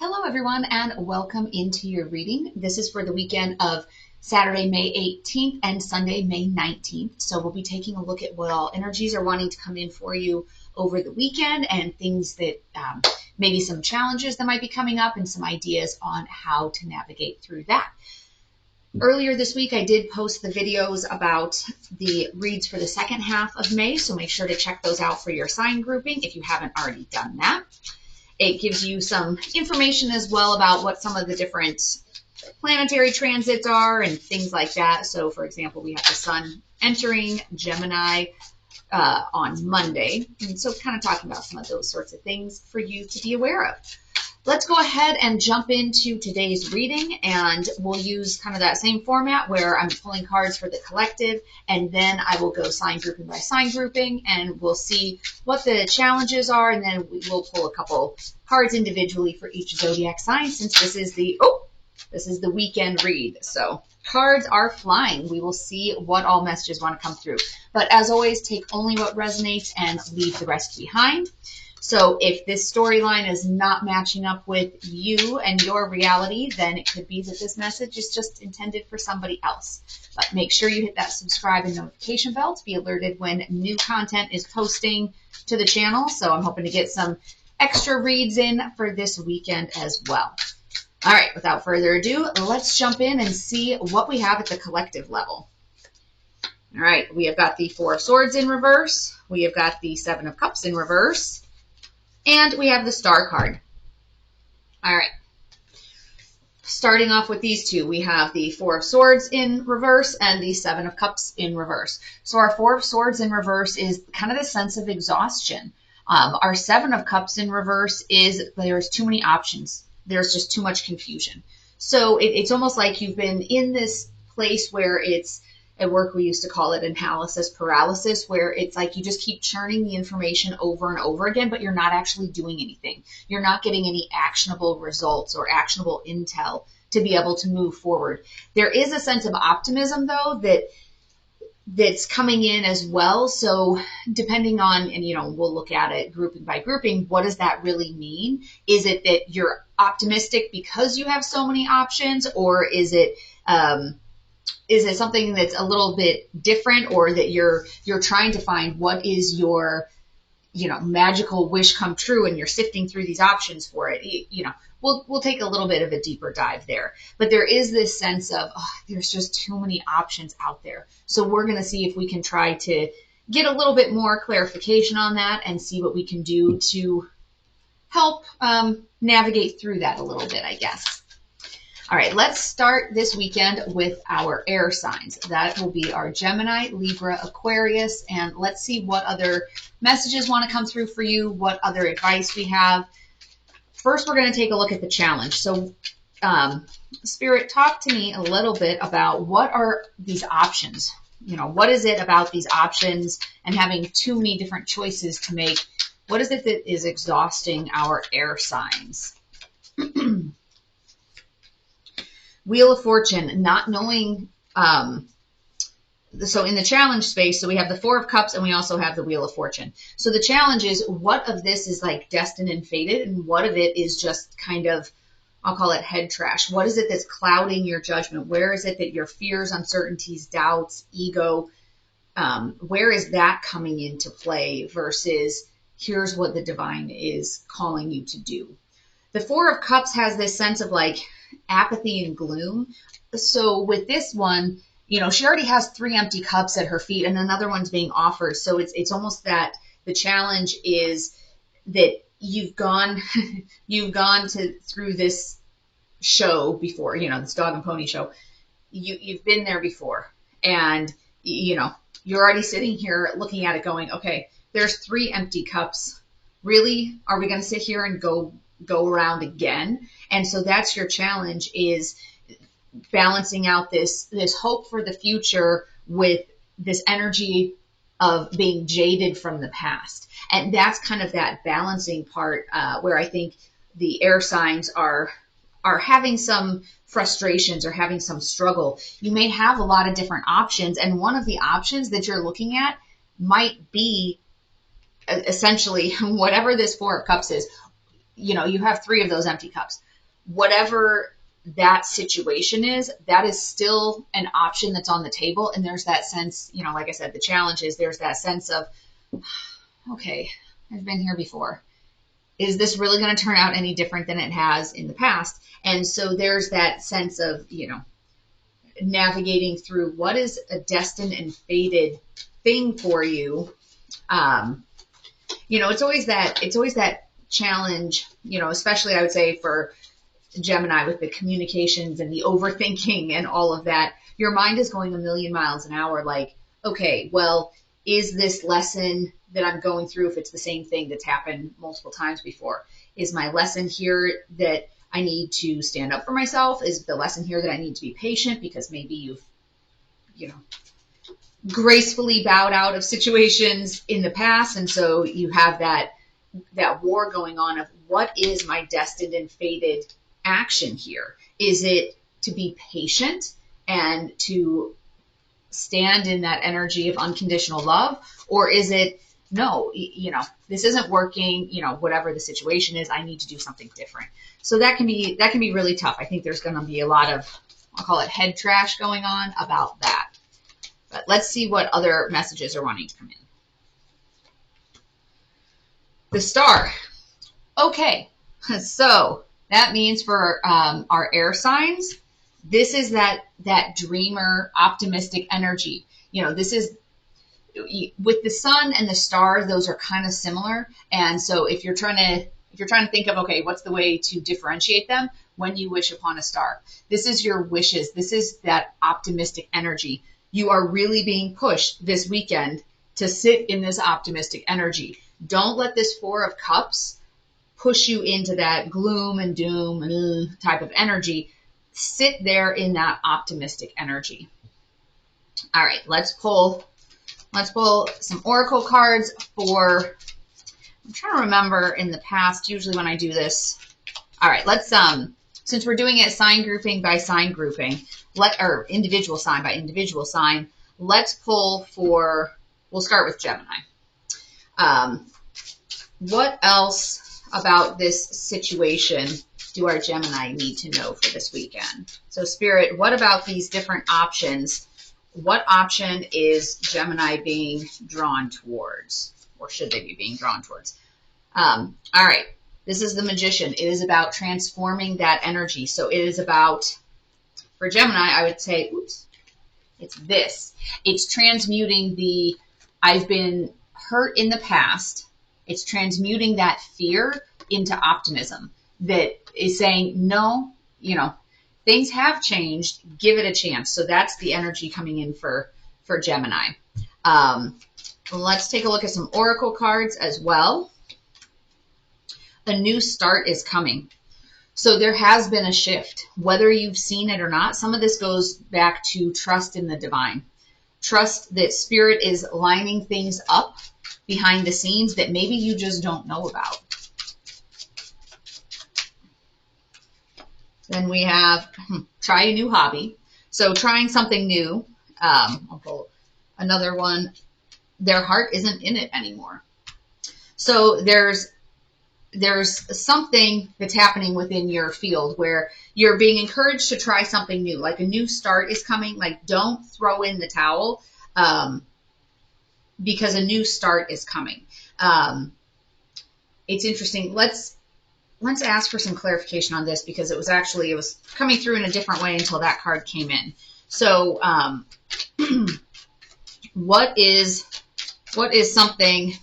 Hello, everyone, and welcome into your reading. This is for the weekend of Saturday, May 18th and Sunday, May 19th. So we'll be taking a look at what all energies are wanting to come in for you over the weekend and things that maybe some challenges that might be coming up and some ideas on how to navigate through that. Earlier this week, I did post the videos about the reads for the second half of May, so make sure to check those out for your sign grouping if you haven't already done that. It gives you some information as well about what some of the different planetary transits are and things like that. So, for example, we have the sun entering Gemini on Monday. And so kind of talking about some of those sorts of things for you to be aware of. Let's go ahead and jump into today's reading, and we'll use kind of that same format where I'm pulling cards for the collective, and then I will go sign grouping by sign grouping, and we'll see what the challenges are, and then we'll pull a couple cards individually for each zodiac sign, since this is the weekend read. So cards are flying. We will see what all messages want to come through. But as always, take only what resonates and leave the rest behind. So if this storyline is not matching up with you and your reality, then it could be that this message is just intended for somebody else. But make sure you hit that subscribe and notification bell to be alerted when new content is posting to the channel. So I'm hoping to get some extra reads in for this weekend as well. All right, without further ado, let's jump in and see what we have at the collective level. All right, we have got the Four of Swords in reverse. We have got the Seven of Cups in reverse. And we have the Star card. All right. Starting off with these two, we have the Four of Swords in reverse and the Seven of Cups in reverse. So our Four of Swords in reverse is kind of the sense of exhaustion. Our Seven of Cups in reverse is there's too many options. There's just too much confusion. So it's almost like you've been in this place where it's, at work we used to call it analysis paralysis, where it's like you just keep churning the information over and over again, but you're not actually doing anything. You're not getting any actionable results or actionable intel to be able to move forward. There is a sense of optimism, though, that's coming in as well. So depending on, and we'll look at it grouping by grouping, what does that really mean? Is it that you're optimistic because you have so many options, or is it something that's a little bit different, or that you're trying to find what is your, magical wish come true, and you're sifting through these options for it? We'll take a little bit of a deeper dive there. But there is this sense of, there's just too many options out there. So we're going to see if we can try to get a little bit more clarification on that and see what we can do to help navigate through that a little bit, I guess. All right, let's start this weekend with our air signs. That will be our Gemini, Libra, Aquarius, and let's see what other messages want to come through for you, what other advice we have. First, we're going to take a look at the challenge. So, Spirit, talk to me a little bit about what are these options? What is it about these options and having too many different choices to make? What is it that is exhausting our air signs? Wheel of Fortune, not knowing, so in the challenge space, so we have the Four of Cups and we also have the Wheel of Fortune. So the challenge is, what of this is like destined and fated, and what of it is just kind of, I'll call it head trash. What is it that's clouding your judgment? Where is it that your fears, uncertainties, doubts, ego, where is that coming into play versus here's what the divine is calling you to do? The Four of Cups has this sense of like apathy and gloom. So with this one, she already has 3 empty cups at her feet and another one's being offered. So it's almost that the challenge is that you've gone through this show before, this dog and pony show. You've been there before, and you're already sitting here looking at it going, okay, there's 3 empty cups. Really? Are we going to sit here and go around again? And so that's your challenge, is balancing out this hope for the future with this energy of being jaded from the past. And that's kind of that balancing part where I think the air signs are having some frustrations or having some struggle. You may have a lot of different options, and one of the options that you're looking at might be essentially whatever this Four of Cups is. You have 3 of those empty cups. whatever that situation is, that is still an option that's on the table. And there's that sense, you know, like I said, the challenge is there's that sense of, okay, I've been here before. Is this really going to turn out any different than it has in the past? And so there's that sense of, you know, navigating through what is a destined and fated thing for you. You know, it's always that challenge, you know, especially I would say for Gemini with the communications and the overthinking and all of that. Your mind is going a million miles an hour. Like, okay, well, is this lesson that I'm going through, if it's the same thing that's happened multiple times before, is my lesson here that I need to stand up for myself? Is the lesson here that I need to be patient because maybe you've, you know, gracefully bowed out of situations in the past, and so you have that war going on of what is my destined and fated action here? Is it to be patient and to stand in that energy of unconditional love, or is it, no, you know, this isn't working, you know, whatever the situation is, I need to do something different. So that can be really tough. I think there's going to be a lot of, I'll call it head trash going on about that. But let's see what other messages are wanting to come in. The Star. Okay, so that means for our air signs, this is that dreamer, optimistic energy. You know, this is with the Sun and the Star; those are kind of similar. And so, if you're trying to think of, okay, what's the way to differentiate them? When you wish upon a star, this is your wishes. This is that optimistic energy. You are really being pushed this weekend to sit in this optimistic energy. Don't let this Four of Cups push you into that gloom and doom type of energy. Sit there in that optimistic energy. All right, let's pull some oracle cards for, I'm trying to remember in the past, usually when I do this. All right, let's since we're doing it sign grouping by sign grouping, or individual sign by individual sign, let's pull for, we'll start with Gemini. What else about this situation do our Gemini need to know for this weekend? So Spirit, what about these different options? What option is Gemini being drawn towards? Or should they be being drawn towards? All right. This is the Magician. It is about transforming that energy. So it is about, for Gemini, I would say, it's this. It's transmuting the, I've been hurt in the past. It's transmuting that fear into optimism that is saying, no, you know, things have changed. Give it a chance. So that's the energy coming in for Gemini. Let's take a look at some oracle cards as well. A new start is coming. So there has been a shift, whether you've seen it or not. Some of this goes back to trust in the divine. Trust that Spirit is lining things up behind the scenes that maybe you just don't know about. Then we have try a new hobby. So trying something new. I'll pull another one. Their heart isn't in it anymore. So there's something that's happening within your field where you're being encouraged to try something new. Like a new start is coming. Like don't throw in the towel because a new start is coming. It's interesting. Let's ask for some clarification on this because it was coming through in a different way until that card came in. So what is something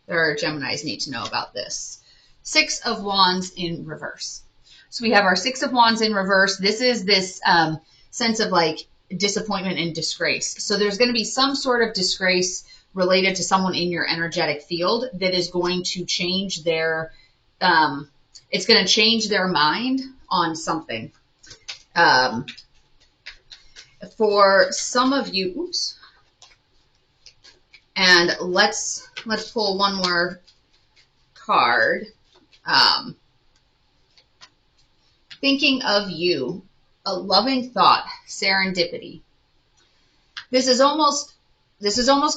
that our Geminis need to know about this? Six of Wands in reverse. So we have our Six of Wands in reverse. This is this sense of like disappointment and disgrace. So there's going to be some sort of disgrace related to someone in your energetic field that is going to change their, it's going to change their mind on something. For some of you, and let's pull one more card. Thinking of you, a loving thought, serendipity. This is almost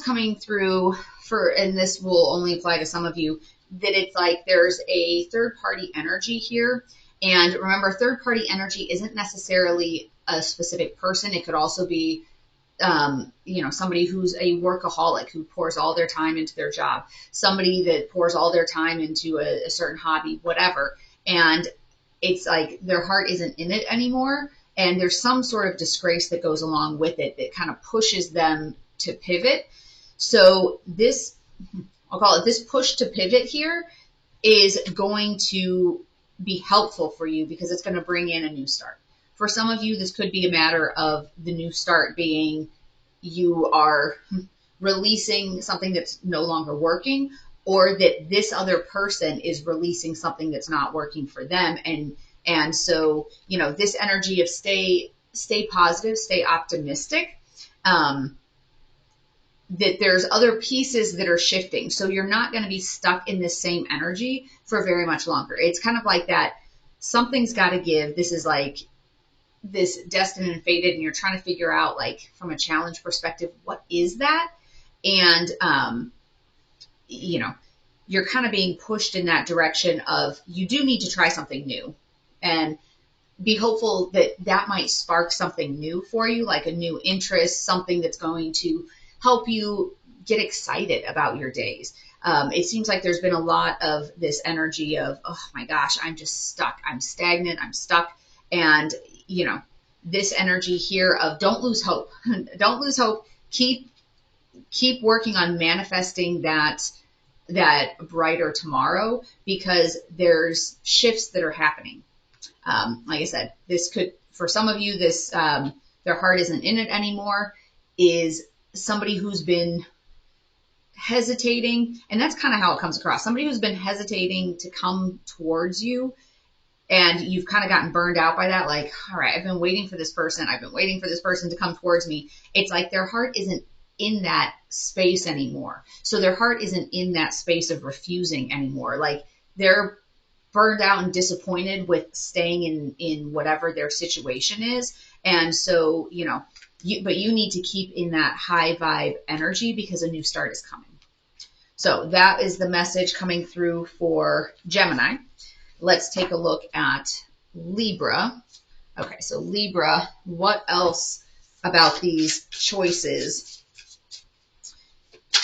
coming through and this will only apply to some of you, that it's like there's a third party energy here, And remember, third party energy isn't necessarily a specific person. It could also be, somebody who's a workaholic who pours all their time into their job, somebody that pours all their time into a certain hobby, whatever. And it's like their heart isn't in it anymore. And there's some sort of disgrace that goes along with it that kind of pushes them to pivot. So this, I'll call it this push to pivot here, is going to be helpful for you because it's going to bring in a new start. For some of you, this could be a matter of the new start being you are releasing something that's no longer working, or that this other person is releasing something that's not working for them. And so, this energy of stay positive, stay optimistic, that there's other pieces that are shifting. So you're not going to be stuck in this same energy for very much longer. It's kind of like that something's got to give. This is like this destined and fated, and you're trying to figure out, like, from a challenge perspective, what is that? And, you're kind of being pushed in that direction of you do need to try something new, and be hopeful that that might spark something new for you, like a new interest, something that's going to help you get excited about your days. It seems like there's been a lot of this energy of, oh my gosh, I'm just stuck. I'm stagnant. I'm stuck. And, this energy here of don't lose hope. Don't lose hope. Keep working on manifesting that brighter tomorrow, because there's shifts that are happening. Like I said, this could, for some of you, this, their heart isn't in it anymore, is somebody who's been hesitating. And that's kind of how it comes across. Somebody who's been hesitating to come towards you, and you've kind of gotten burned out by that. Like, all right, I've been waiting for this person. I've been waiting for this person to come towards me. It's like their heart isn't in that space anymore. So their heart isn't in that space of refusing anymore. Like, they're burned out and disappointed with staying in whatever their situation is. And so, but you need to keep in that high vibe energy because a new start is coming. So that is the message coming through for Gemini. Let's take a look at Libra. Okay, so Libra, what else about these choices?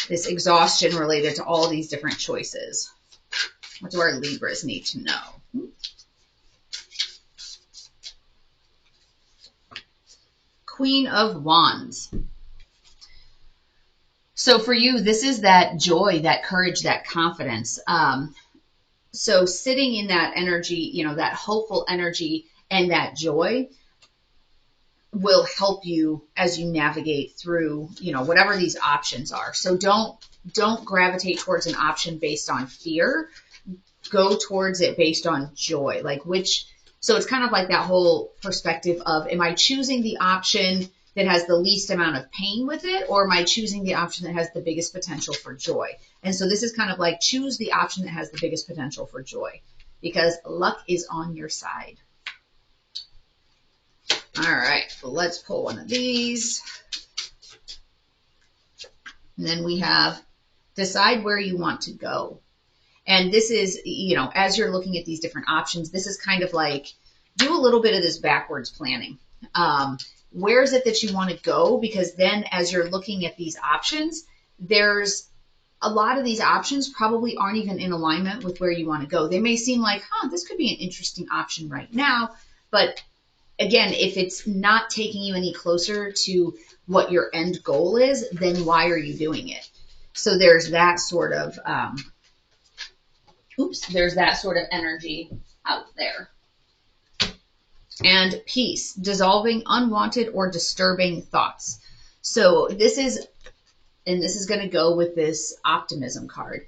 This exhaustion related to all these different choices. What do our Libras need to know? Queen of Wands. So for you, this is that joy, that courage, that confidence. So sitting in that energy, that hopeful energy and that joy will help you as you navigate through, whatever these options are. So don't gravitate towards an option based on fear. Go towards it based on joy. So it's kind of like that whole perspective of, am I choosing the option that has the least amount of pain with it, or am I choosing the option that has the biggest potential for joy? And so this is kind of like, choose the option that has the biggest potential for joy, because luck is on your side. All right, so let's pull one of these. And then we have decide where you want to go. And this is, as you're looking at these different options, this is kind of like, do a little bit of this backwards planning. Where is it that you want to go? Because then as you're looking at these options, there's a lot of these options probably aren't even in alignment with where you want to go. They may seem like, this could be an interesting option right now. But again, if it's not taking you any closer to what your end goal is, then why are you doing it? So there's that sort of, there's that sort of energy out there. And peace, dissolving unwanted or disturbing thoughts. So this is going to go with this optimism card.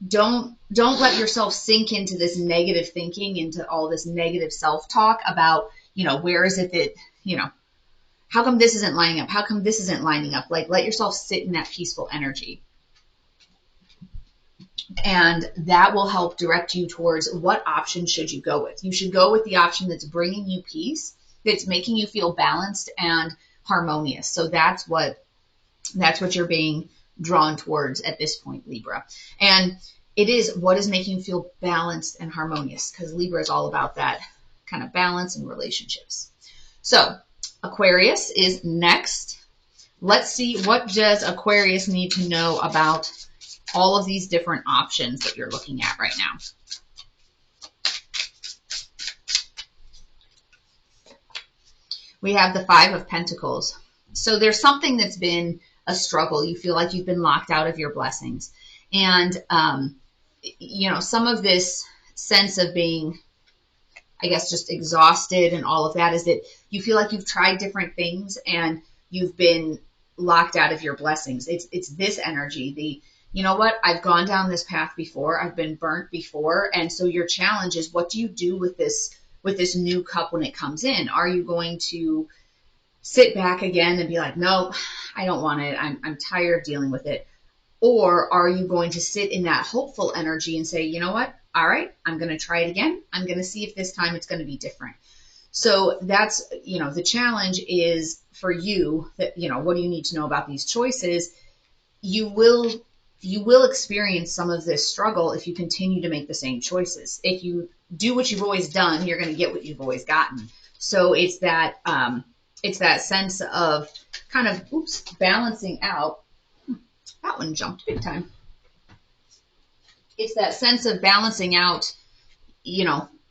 Don't let yourself sink into this negative thinking, into all this negative self-talk about, where is it that, how come this isn't lining up? How come this isn't lining up? Like, let yourself sit in that peaceful energy. And that will help direct you towards what option should you go with. You should go with the option that's bringing you peace, that's making you feel balanced and harmonious. So that's what you're being drawn towards at this point, Libra. And it is what is making you feel balanced and harmonious, because Libra is all about that kind of balance in relationships. So Aquarius is next. Let's see, what does Aquarius need to know about all of these different options that you're looking at right now? We have the Five of Pentacles. So there's something that's been a struggle. You feel like you've been locked out of your blessings. And, some of this sense of being, I guess, just exhausted and all of that is that you feel like you've tried different things and you've been locked out of your blessings. It's this energy. You know what? I've gone down this path before. I've been burnt before. And so your challenge is, what do you do with this new cup when it comes in? Are you going to sit back again and be like, no, I don't want it. I'm tired of dealing with it. Or are you going to sit in that hopeful energy and say, you know what? All right, I'm going to try it again. I'm going to see if this time it's going to be different. So that's, the challenge is for you that, what do you need to know about these choices? You will experience some of this struggle if you continue to make the same choices. If you do what you've always done, you're going to get what you've always gotten. So it's that sense of kind of, balancing out. That one jumped big time. It's that sense of balancing out,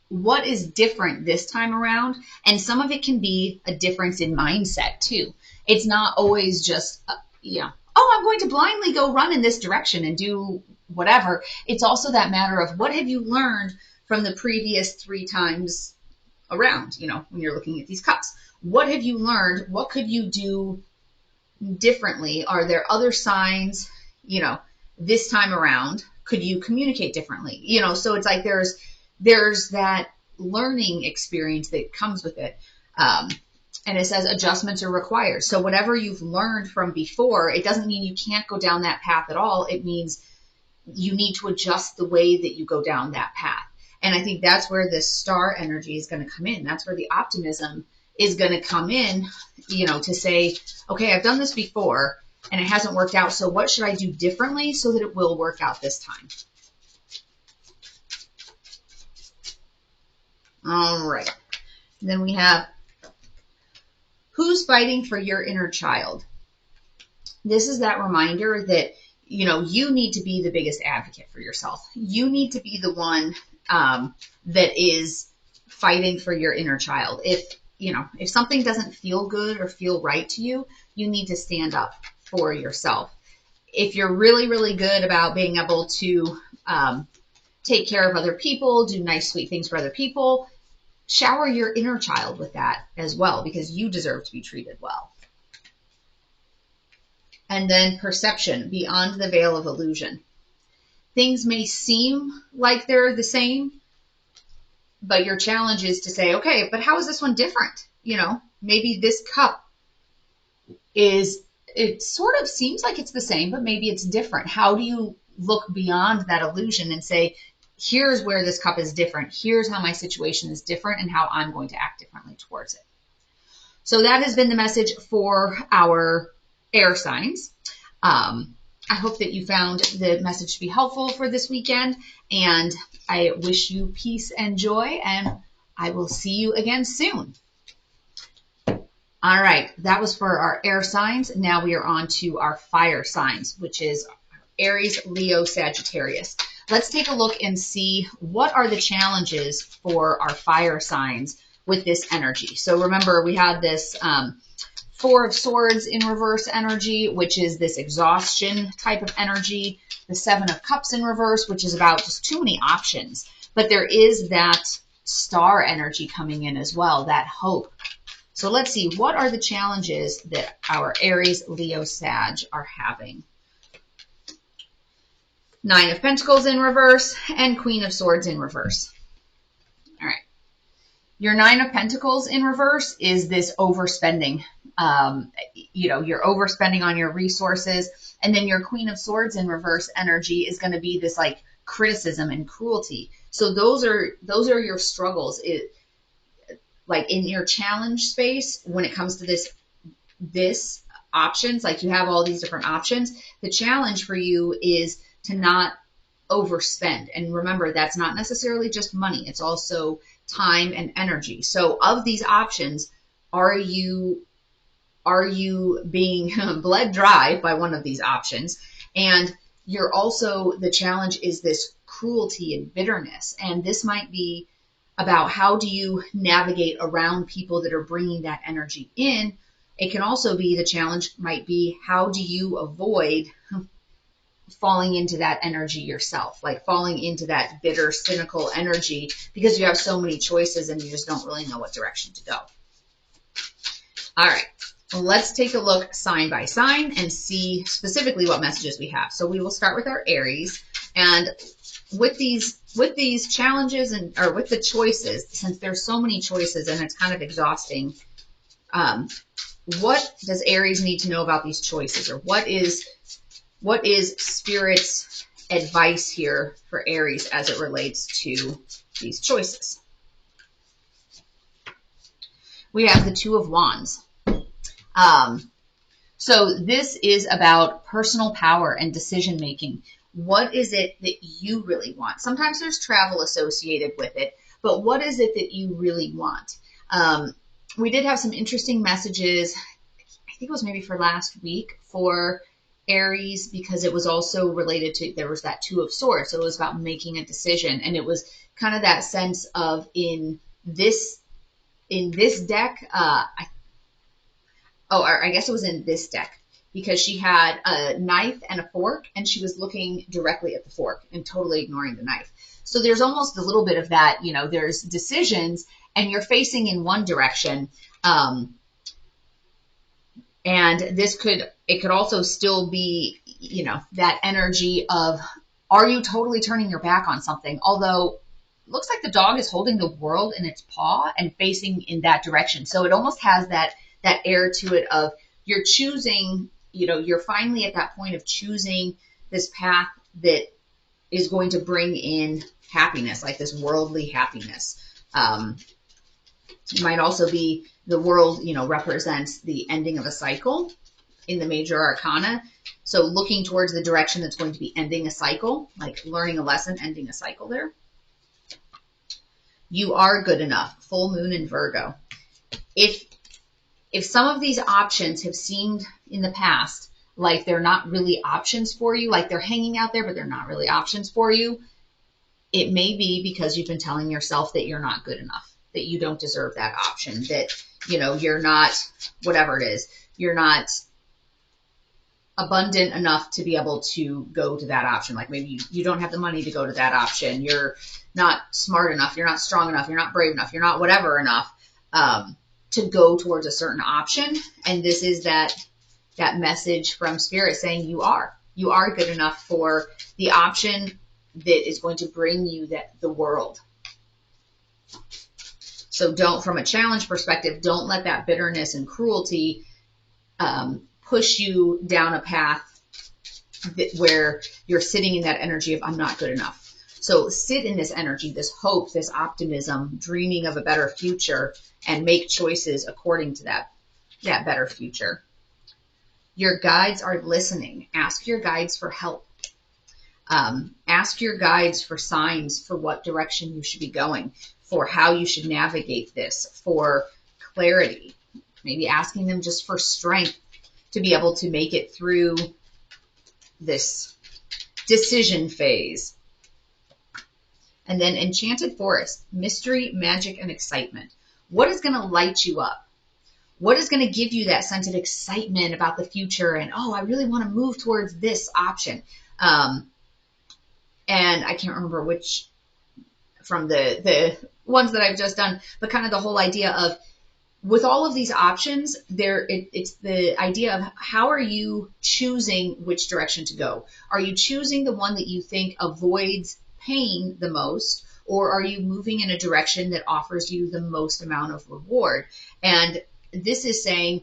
what is different this time around. And some of it can be a difference in mindset too. It's not always just, I'm going to blindly go run in this direction and do whatever. It's also that matter of, what have you learned from the previous 3 times around, when you're looking at these cups? What have you learned? What could you do differently? Are there other signs, this time around? Could you communicate differently? So it's like there's that learning experience that comes with it. And it says adjustments are required. So whatever you've learned from before, it doesn't mean you can't go down that path at all. It means you need to adjust the way that you go down that path. And I think that's where this star energy is going to come in. That's where the optimism is going to come in, to say, okay, I've done this before and it hasn't worked out. So what should I do differently so that it will work out this time? All right. Then we have, who's fighting for your inner child? This is that reminder that, you need to be the biggest advocate for yourself. You need to be the one that is fighting for your inner child. If something doesn't feel good or feel right to you, you need to stand up for yourself. If you're really, really good about being able to take care of other people, do nice, sweet things for other people, shower your inner child with that as well, because you deserve to be treated well. And then perception, beyond the veil of illusion. Things may seem like they're the same, but your challenge is to say, okay, but how is this one different? Maybe this cup it sort of seems like it's the same, but maybe it's different. How do you look beyond that illusion and say, here's where this cup is different. Here's how my situation is different and how I'm going to act differently towards it. So that has been the message for our air signs. I hope that you found the message to be helpful for this weekend, and I wish you peace and joy, and I will see you again soon. All right, that was for our air signs. Now we are on to our fire signs, which is Aries, Leo, Sagittarius. Let's take a look and see what are the challenges for our fire signs with this energy. So remember, we had this Four of Swords in reverse energy, which is this exhaustion type of energy. The Seven of Cups in reverse, which is about just too many options. But there is that star energy coming in as well, that hope. So let's see, what are the challenges that our Aries, Leo, Sag are having? Nine of Pentacles in reverse and Queen of Swords in reverse. All right. Your Nine of Pentacles in reverse is this overspending. You're overspending on your resources. And then your Queen of Swords in reverse energy is going to be this like criticism and cruelty. So those are your struggles. Like in your challenge space, when it comes to this options, like you have all these different options, the challenge for you is to not overspend. And remember, that's not necessarily just money. It's also time and energy. So of these options, are you being bled dry by one of these options? And you're also, the challenge is this cruelty and bitterness. And this might be about how do you navigate around people that are bringing that energy in. It can also be, the challenge might be, how do you avoid falling into that energy yourself, like falling into that bitter, cynical energy, because you have so many choices and you just don't really know what direction to go. All right, well, let's take a look sign by sign and see specifically what messages we have. So we will start with our Aries, and with these challenges or with the choices, since there's so many choices and it's kind of exhausting, what does Aries need to know about these choices, or what is Spirit's advice here for Aries as it relates to these choices? We have the Two of Wands. So this is about personal power and decision making. What is it that you really want? Sometimes there's travel associated with it, but what is it that you really want? We did have some interesting messages, I think it was maybe for last week, for Aries, because it was also related to, there was that Two of Swords. So it was about making a decision. And it was kind of that sense of in this deck, I guess it was in this deck, because she had a knife and a fork and she was looking directly at the fork and totally ignoring the knife. So there's almost a little bit of that, there's decisions and you're facing in one direction. And it could also still be, that energy of, are you totally turning your back on something? Although it looks like the dog is holding the world in its paw and facing in that direction. So it almost has that air to it of, you're choosing, you're finally at that point of choosing this path that is going to bring in happiness, like this worldly happiness. It might also be the world, represents the ending of a cycle in the major arcana. So looking towards the direction that's going to be ending a cycle, like learning a lesson, ending a cycle there. You are good enough. Full moon in Virgo. If some of these options have seemed in the past like they're not really options for you, like they're hanging out there, but they're not really options for you, it may be because you've been telling yourself that you're not good enough, that you don't deserve that option, that, you're not, whatever it is, you're not abundant enough to be able to go to that option. Like maybe you don't have the money to go to that option. You're not smart enough. You're not strong enough. You're not brave enough. You're not whatever enough to go towards a certain option. And this is that message from Spirit saying you are good enough for the option that is going to bring you the world. So from a challenge perspective, don't let that bitterness and cruelty push you down a path where you're sitting in that energy of, I'm not good enough. So sit in this energy, this hope, this optimism, dreaming of a better future, and make choices according to that better future. Your guides are listening. Ask your guides for help. Ask your guides for signs for what direction you should be going, for how you should navigate this, for clarity. Maybe asking them just for strength to be able to make it through this decision phase. And then Enchanted Forest, mystery, magic, and excitement. What is going to light you up? What is going to give you that sense of excitement about the future? And, I really want to move towards this option. And I can't remember which from the ones that I've just done, but kind of the whole idea of, with all of these options, it's the idea of, how are you choosing which direction to go? Are you choosing the one that you think avoids pain the most, or are you moving in a direction that offers you the most amount of reward? And this is saying,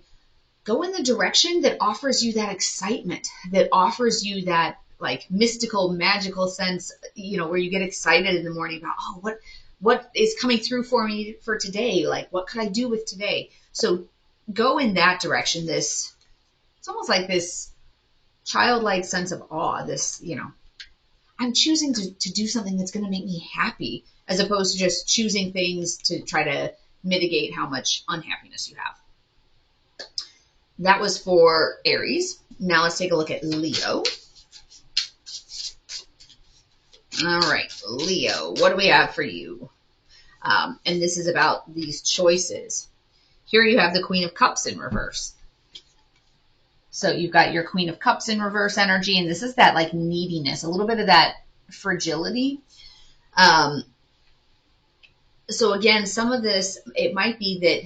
go in the direction that offers you that excitement, that offers you that like mystical, magical sense, where you get excited in the morning about, what is coming through for me for today? Like, what could I do with today? So go in that direction. It's almost like this childlike sense of awe, this, I'm choosing to do something that's going to make me happy, as opposed to just choosing things to try to mitigate how much unhappiness you have. That was for Aries. Now let's take a look at Leo. All right, Leo, what do we have for you? And this is about these choices. Here you have the Queen of Cups in reverse. So you've got your Queen of Cups in reverse energy, and this is that like neediness, a little bit of that fragility. So again, some of this, it might be that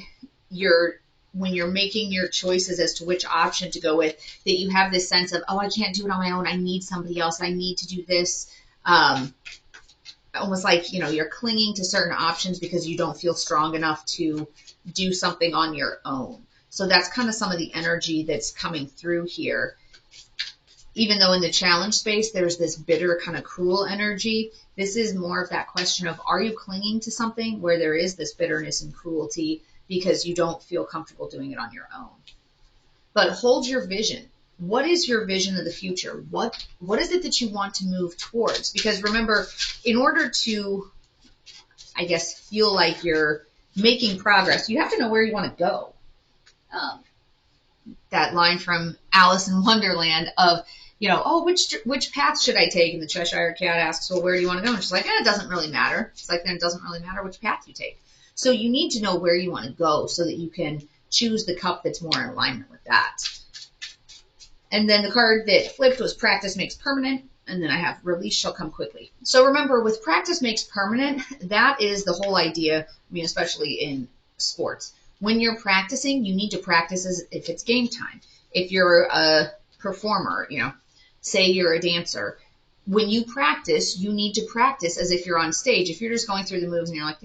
when you're making your choices as to which option to go with, that you have this sense of, oh, I can't do it on my own. I need somebody else. I need to do this. Almost like, you're clinging to certain options because you don't feel strong enough to do something on your own. So that's kind of some of the energy that's coming through here. Even though in the challenge space, there's this bitter kind of cruel energy, this is more of that question of, are you clinging to something where there is this bitterness and cruelty because you don't feel comfortable doing it on your own? But hold your vision. What is your vision of the future? What is it that you want to move towards? Because remember, in order to, I guess, feel like you're making progress, you have to know where you want to go. That line from Alice in Wonderland of, which path should I take? And the Cheshire Cat asks, well, where do you want to go? And she's like, it doesn't really matter. It's like, then it doesn't really matter which path you take. So you need to know where you want to go so that you can choose the cup that's more in alignment with that. And then the card that flipped was practice makes permanent. And then I have release shall come quickly. So remember, with practice makes permanent, that is the whole idea. Especially in sports. When you're practicing, you need to practice as if it's game time. If you're a performer, say you're a dancer, when you practice, you need to practice as if you're on stage. If you're just going through the moves and you're like,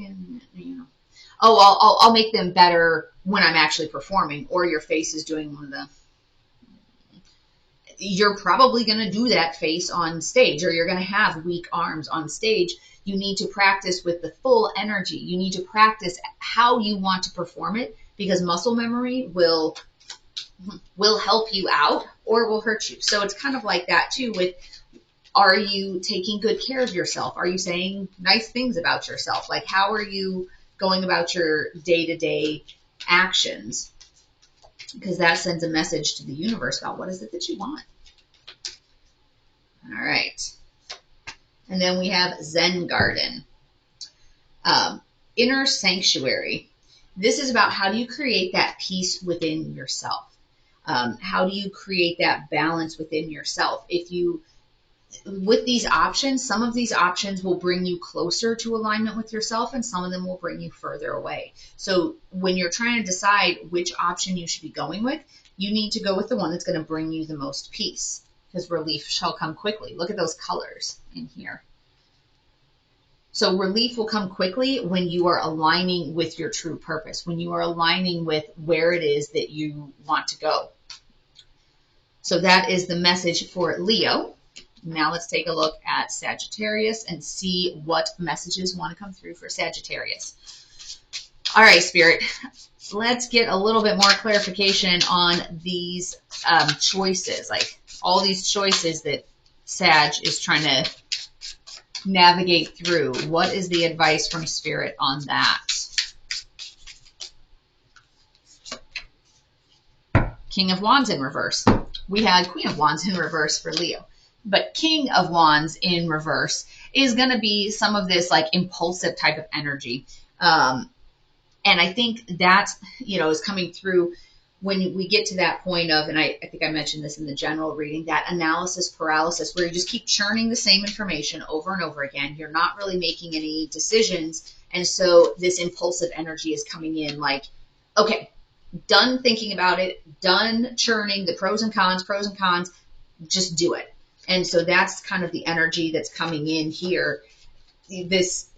I'll make them better when I'm actually performing, or your face is doing one of the, you're probably going to do that face on stage, or you're going to have weak arms on stage. You need to practice with the full energy. You need to practice how you want to perform it, because muscle memory will help you out or will hurt you. So it's kind of like that too with, are you taking good care of yourself? Are you saying nice things about yourself? Like, how are you going about your day-to-day actions? Because that sends a message to the universe about what is it that you want. All right. And then we have Zen Garden. Inner Sanctuary. This is about how do you create that peace within yourself? How do you create that balance within yourself? With these options, some of these options will bring you closer to alignment with yourself, and some of them will bring you further away. So when you're trying to decide which option you should be going with, you need to go with the one that's going to bring you the most peace, because relief shall come quickly. Look at those colors in here. So relief will come quickly when you are aligning with your true purpose, when you are aligning with where it is that you want to go. So that is the message for Leo. Now let's take a look at Sagittarius and see what messages want to come through for Sagittarius. All right, Spirit, let's get a little bit more clarification on these choices, like all these choices that Sag is trying to navigate through. What is the advice from Spirit on that? King of Wands in reverse. We had Queen of Wands in reverse for Leo. But King of Wands in reverse is going to be some of this like impulsive type of energy. And I think that, is coming through when we get to that point of, and I think I mentioned this in the general reading, that analysis paralysis, where you just keep churning the same information over and over again. You're not really making any decisions. And so this impulsive energy is coming in like, okay, done thinking about it, done churning the pros and cons, just do it. And so that's kind of the energy that's coming in here. This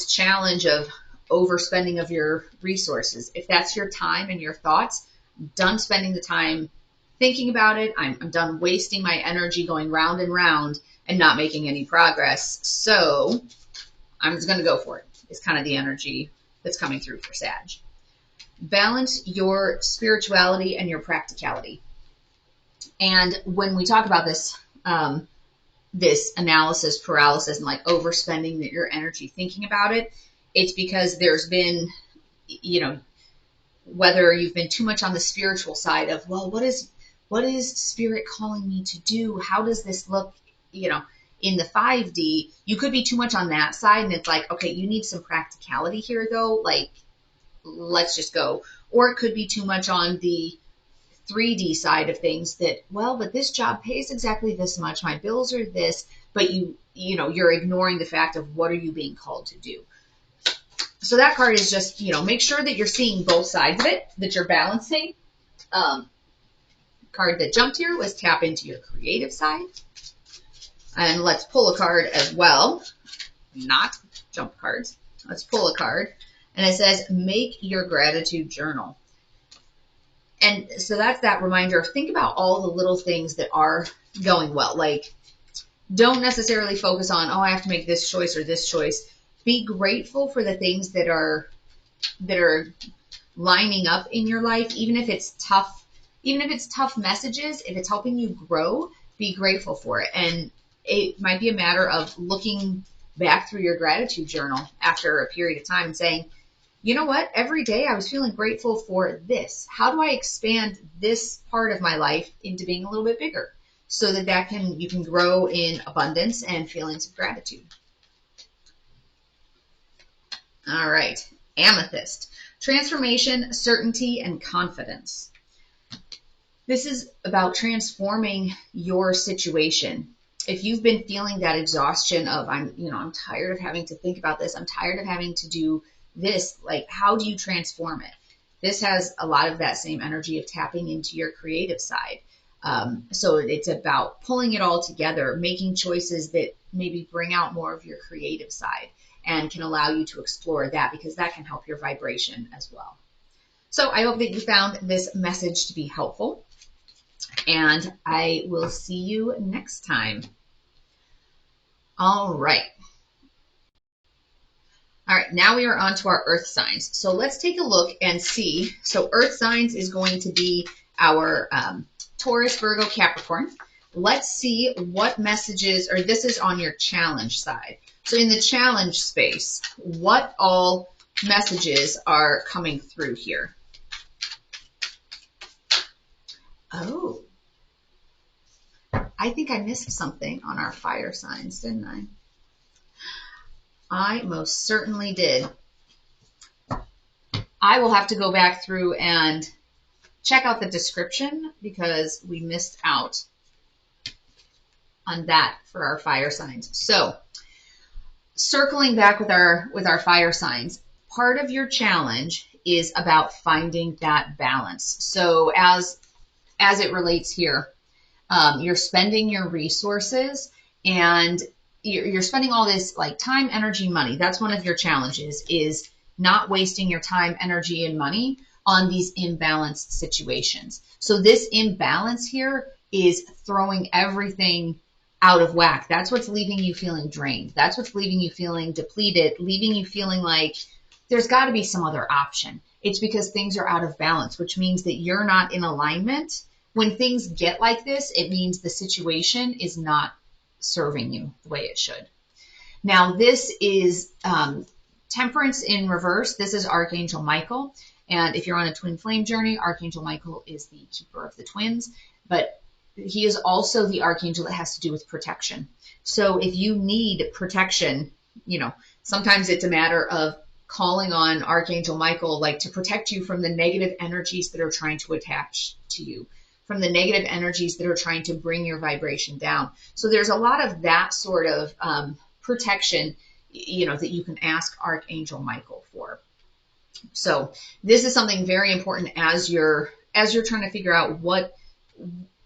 challenge of overspending of your resources. If that's your time and your thoughts, I'm done spending the time thinking about it. I'm done wasting my energy going round and round and not making any progress. So I'm just going to go for it. It's kind of the energy that's coming through for Sag. Balance your spirituality and your practicality. And when we talk about this, this analysis paralysis and like overspending your energy thinking about it. It's because there's been, you know, whether you've been too much on the spiritual side of, well, what is spirit calling me to do? How does this look, you know, in the 5D? You could be too much on that side, and it's like, okay, you need some practicality here though, like let's just go. Or it could be too much on the 3D side of things that, well, but this job pays exactly this much, my bills are this, but you're ignoring the fact of what are you being called to do. So that card is just, make sure that you're seeing both sides of it, that you're balancing. Card that jumped here was tap into your creative side. And let's pull a card as well. Not jump cards. Let's pull a card. And it says, make your gratitude journal. And so that's that reminder of think about all the little things that are going well. Like, don't necessarily focus on, I have to make this choice or this choice. Be grateful for the things that are lining up in your life, even if it's tough messages, if it's helping you grow, be grateful for it. And it might be a matter of looking back through your gratitude journal after a period of time and saying, you know what, every day I was feeling grateful for this. How do I expand this part of my life into being a little bit bigger so that you can grow in abundance and feelings of gratitude. All right, Amethyst. Transformation, certainty, and confidence. This is about transforming your situation. If you've been feeling that exhaustion of, I'm tired of having to think about this, I'm tired of having to do this, like, how do you transform it? This has a lot of that same energy of tapping into your creative side. So it's about pulling it all together, making choices that maybe bring out more of your creative side and can allow you to explore that, because that can help your vibration as well. So I hope that you found this message to be helpful, and I will see you next time. All right. All right, now we are on to our earth signs. So let's take a look and see. So earth signs is going to be our Taurus, Virgo, Capricorn. Let's see what messages, or this is on your challenge side. So in the challenge space, what all messages are coming through here? Oh, I think I missed something on our fire signs, didn't I? I most certainly did. I will have to go back through and check out the description because we missed out on that for our fire signs. So circling back with our fire signs, part of your challenge is about finding that balance. So as it relates here, you're spending your resources and you're spending all this like time, energy, money. That's one of your challenges, is not wasting your time, energy, and money on these imbalanced situations. So this imbalance here is throwing everything out of whack. That's what's leaving you feeling drained. That's what's leaving you feeling depleted, leaving you feeling like there's got to be some other option. It's because things are out of balance, which means that you're not in alignment. When things get like this, it means the situation is not serving you the way it should. Now, this is Temperance in reverse. This is Archangel Michael. And if you're on a twin flame journey, Archangel Michael is the keeper of the twins, but he is also the archangel that has to do with protection. So if you need protection, sometimes it's a matter of calling on Archangel Michael, like to protect you from the negative energies that are trying to attach to you, from the negative energies that are trying to bring your vibration down. So there's a lot of that sort of protection, that you can ask Archangel Michael for. So this is something very important as you're trying to figure out what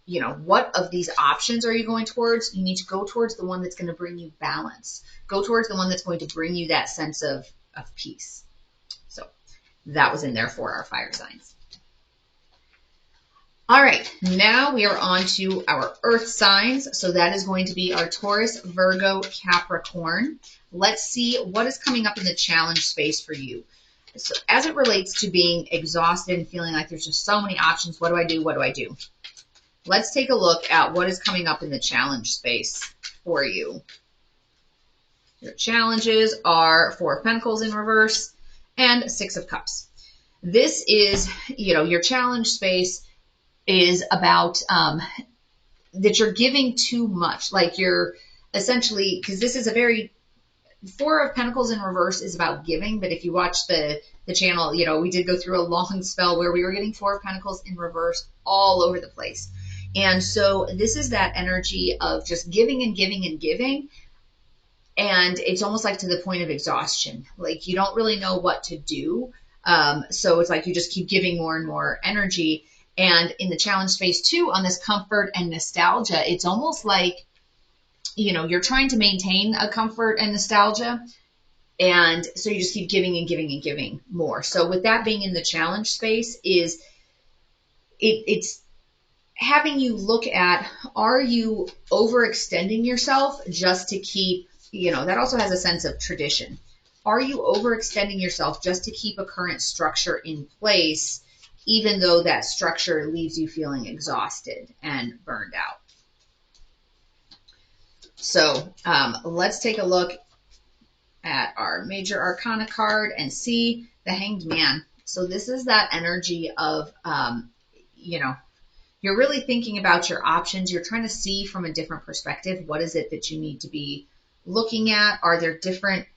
of these options are you going towards. You need to go towards the one that's going to bring you balance. Go towards the one that's going to bring you that sense of peace. So that was in there for our fire signs. All right, now we are on to our earth signs. So that is going to be our Taurus, Virgo, Capricorn. Let's see what is coming up in the challenge space for you. So as it relates to being exhausted and feeling like there's just so many options, what do I do? What do I do? Let's take a look at what is coming up in the challenge space for you. Your challenges are Four of Pentacles in reverse and Six of Cups. This is, your challenge space is about that you're giving too much. Like you're essentially, because this is a very, Four of Pentacles in reverse is about giving, but if you watch the channel, we did go through a long spell where we were getting Four of Pentacles in reverse all over the place. And so this is that energy of just giving and giving and giving. And it's almost like to the point of exhaustion. Like you don't really know what to do. So it's like you just keep giving more and more energy. And in the challenge space too, on this comfort and nostalgia, it's almost like, you're trying to maintain a comfort and nostalgia. And so you just keep giving and giving and giving more. So with that being in the challenge space it's having you look at, are you overextending yourself just to keep, that also has a sense of tradition. Are you overextending yourself just to keep a current structure in place, even though that structure leaves you feeling exhausted and burned out? So let's take a look at our major arcana card and see the Hanged Man. So this is that energy of, you're really thinking about your options. You're trying to see from a different perspective. What is it that you need to be looking at? Are there different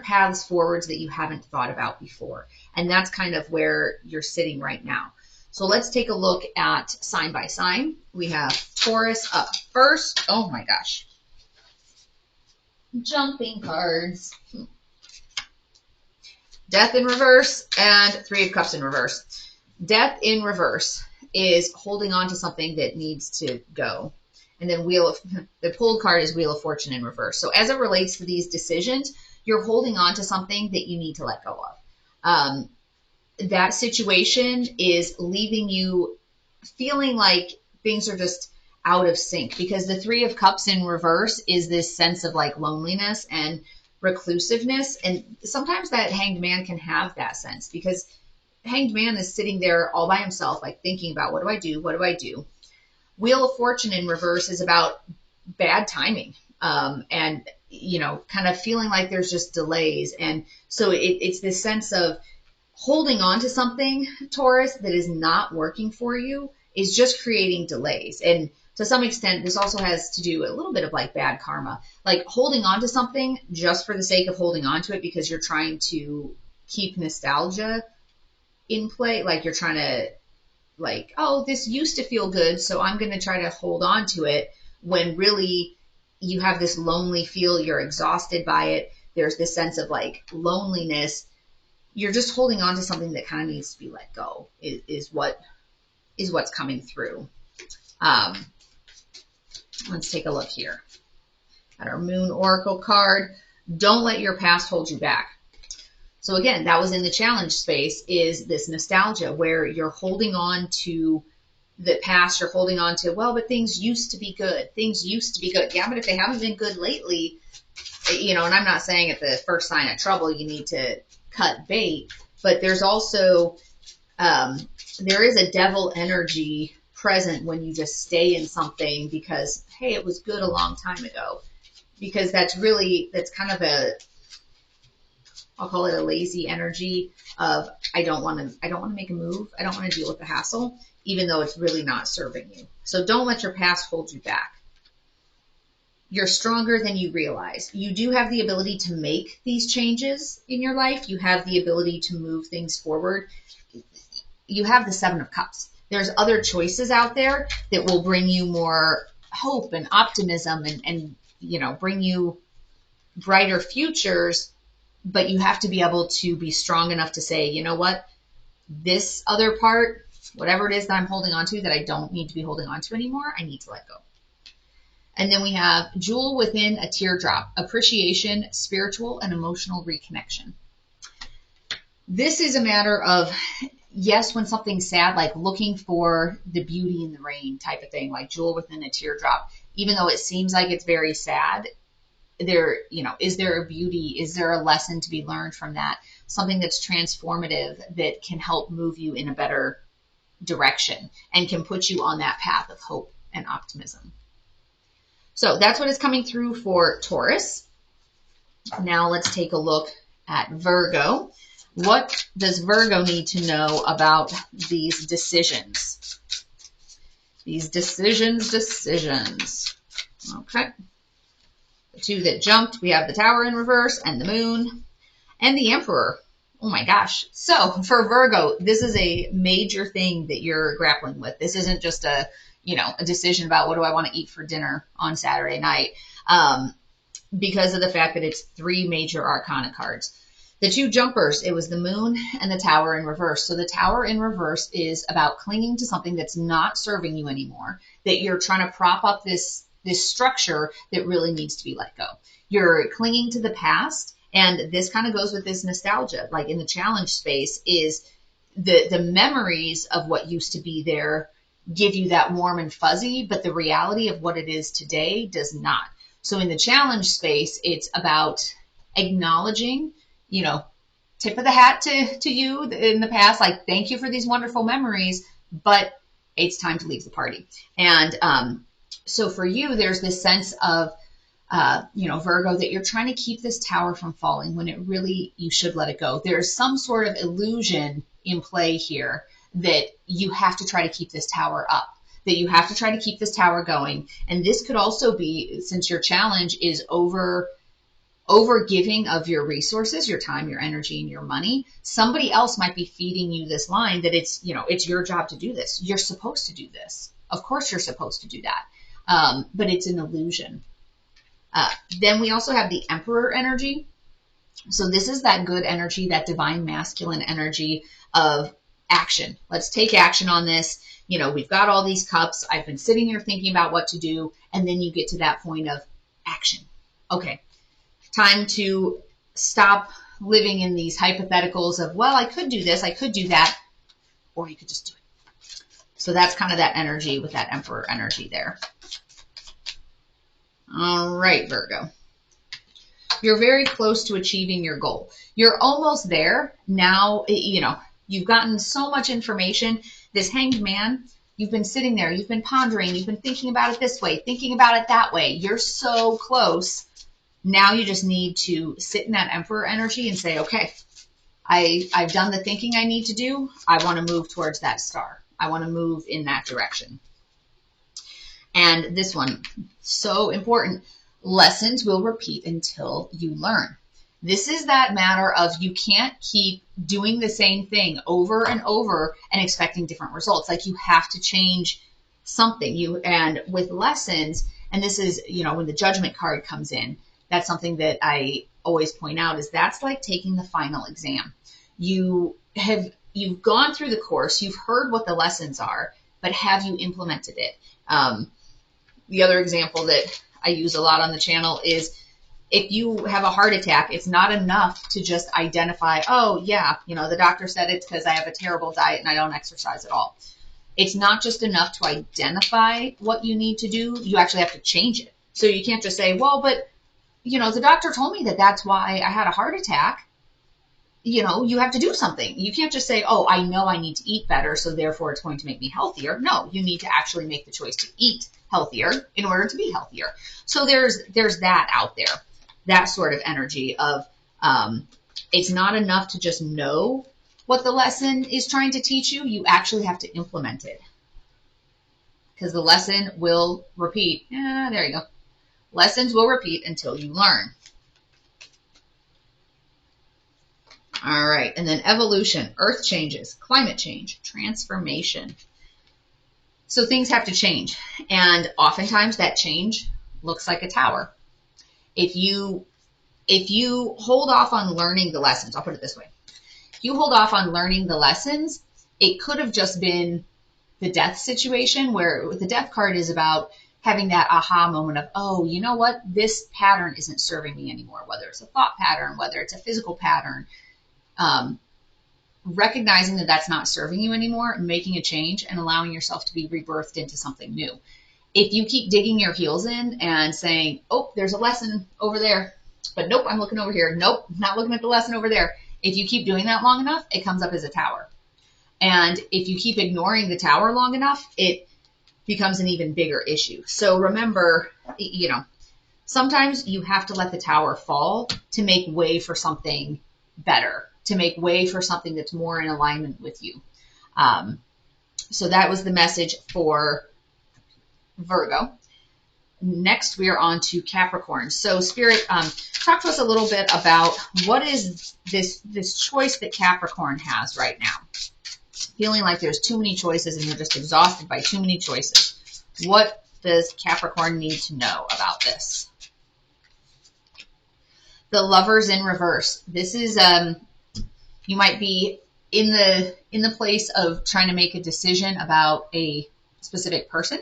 paths forwards that you haven't thought about before? And that's kind of where you're sitting right now. So let's take a look at sign by sign. We have Taurus up first. Oh my gosh. Jumping cards. Death in reverse and Three of Cups in reverse. Death in reverse is holding on to something that needs to go. And then the pulled card is Wheel of Fortune in reverse. So as it relates to these decisions, you're holding on to something that you need to let go of. That situation is leaving you feeling like things are just out of sync, because the Three of Cups in reverse is this sense of like loneliness and reclusiveness. And sometimes that Hanged Man can have that sense, because Hanged Man is sitting there all by himself, like thinking about, what do I do? What do I do? Wheel of Fortune in reverse is about bad timing. And, kind of feeling like there's just delays. And so it's this sense of holding on to something, Taurus, that is not working for you, is just creating delays. And to some extent, this also has to do a little bit of like bad karma, like holding on to something just for the sake of holding on to it because you're trying to keep nostalgia in play. Like you're trying to like, oh, this used to feel good, so I'm going to try to hold on to it, when really you have this lonely feel, you're exhausted by it. There's this sense of like loneliness. You're just holding on to something that kind of needs to be let go is what's coming through. Let's take a look here at our Moon Oracle card. Don't let your past hold you back. So again, that was in the challenge space, is this nostalgia where you're holding on to the past. You're holding on to, well, but things used to be good. Things used to be good. Yeah, but if they haven't been good lately, and I'm not saying at the first sign of trouble you need to cut bait, but there's also, there is a devil energy present when you just stay in something because, hey, it was good a long time ago. Because that's kind of I'll call it a lazy energy of, I don't want to make a move. I don't want to deal with the hassle, even though it's really not serving you. So don't let your past hold you back. You're stronger than you realize. You do have the ability to make these changes in your life. You have the ability to move things forward. You have the Seven of Cups. There's other choices out there that will bring you more hope and optimism and bring you brighter futures. But you have to be able to be strong enough to say, you know what, this other part, whatever it is that I'm holding on to that I don't need to be holding on to anymore, I need to let go. And then we have Jewel Within a Teardrop, appreciation, spiritual and emotional reconnection. This is a matter of, yes, when something's sad, like looking for the beauty in the rain type of thing, like Jewel Within a Teardrop, even though it seems like it's very sad, is there a beauty? Is there a lesson to be learned from that? Something that's transformative that can help move you in a better direction and can put you on that path of hope and optimism. So that's what is coming through for Taurus. Now let's take a look at Virgo. What does Virgo need to know about these decisions? These decisions. Okay. The two that jumped, we have the Tower in reverse and the Moon and the Emperor. Oh my gosh. So for Virgo, this is a major thing that you're grappling with. This isn't just a decision about what do I want to eat for dinner on Saturday night, because of the fact that it's 3 major arcana cards. The 2 jumpers, it was the Moon and the Tower in reverse. So the Tower in reverse is about clinging to something that's not serving you anymore, that you're trying to prop up this structure that really needs to be let go. You're clinging to the past, and this kind of goes with this nostalgia. Like in the challenge space is the memories of what used to be there give you that warm and fuzzy, but the reality of what it is today does not. So in the challenge space, it's about acknowledging, tip of the hat to you in the past, like, thank you for these wonderful memories, but it's time to leave the party. And so for you, there's this sense of, Virgo, that you're trying to keep this tower from falling when it really, you should let it go. There's some sort of illusion in play here that you have to try to keep this tower up, that you have to try to keep this tower going. And this could also be, since your challenge is over giving of your resources, your time, your energy, and your money, somebody else might be feeding you this line that it's your job to do this. You're supposed to do this. Of course you're supposed to do that. But it's an illusion. Then we also have the Emperor energy. So this is that good energy, that divine masculine energy of action. Let's take action on this. We've got all these cups. I've been sitting here thinking about what to do. And then you get to that point of action. Okay. Time to stop living in these hypotheticals of, well, I could do this, I could do that, or you could just do it. So that's kind of that energy with that Emperor energy there. All right, Virgo. You're very close to achieving your goal. You're almost there. Now, you've gotten so much information. This Hanged Man, you've been sitting there, you've been pondering, you've been thinking about it this way, thinking about it that way. You're so close. Now you just need to sit in that Emperor energy and say, okay, I've done the thinking I need to do. I want to move towards that star. I want to move in that direction. And this one, so important. Lessons will repeat until you learn. This is that matter of you can't keep doing the same thing over and over and expecting different results. Like you have to change something. And with lessons, and this is, when the Judgment card comes in, that's something that I always point out is that's like taking the final exam. You've gone through the course, you've heard what the lessons are, but have you implemented it? The other example that I use a lot on the channel is if you have a heart attack, it's not enough to just identify, oh yeah, the doctor said it's because I have a terrible diet and I don't exercise at all. It's not just enough to identify what you need to do. You actually have to change it. So you can't just say, well, but the doctor told me that that's why I had a heart attack. You have to do something. You can't just say, oh, I know I need to eat better, so therefore it's going to make me healthier. No, you need to actually make the choice to eat healthier in order to be healthier. So there's that out there, that sort of energy of it's not enough to just know what the lesson is trying to teach you. You actually have to implement it because the lesson will repeat. There you go. Lessons will repeat until you learn. All right. And then evolution, earth changes, climate change, transformation. So things have to change. And oftentimes that change looks like a tower. If you hold off on learning the lessons, I'll put it this way. If you hold off on learning the lessons, it could have just been the death situation where the death card is about having that aha moment of, oh, you know what? This pattern isn't serving me anymore, whether it's a thought pattern, whether it's a physical pattern. Recognizing that that's not serving you anymore, making a change and allowing yourself to be rebirthed into something new. If you keep digging your heels in and saying, oh, there's a lesson over there, but nope, I'm looking over here. Nope, not looking at the lesson over there. If you keep doing that long enough, it comes up as a tower. And if you keep ignoring the tower long enough, becomes an even bigger issue. So remember, sometimes you have to let the tower fall to make way for something better, to make way for something that's more in alignment with you. So that was the message for Virgo. Next, we are on to Capricorn. So Spirit, talk to us a little bit about what is this choice that Capricorn has right now. Feeling like there's too many choices and you're just exhausted by too many choices. What does Capricorn need to know about this? The Lovers in reverse. This is, you might be in the place of trying to make a decision about a specific person.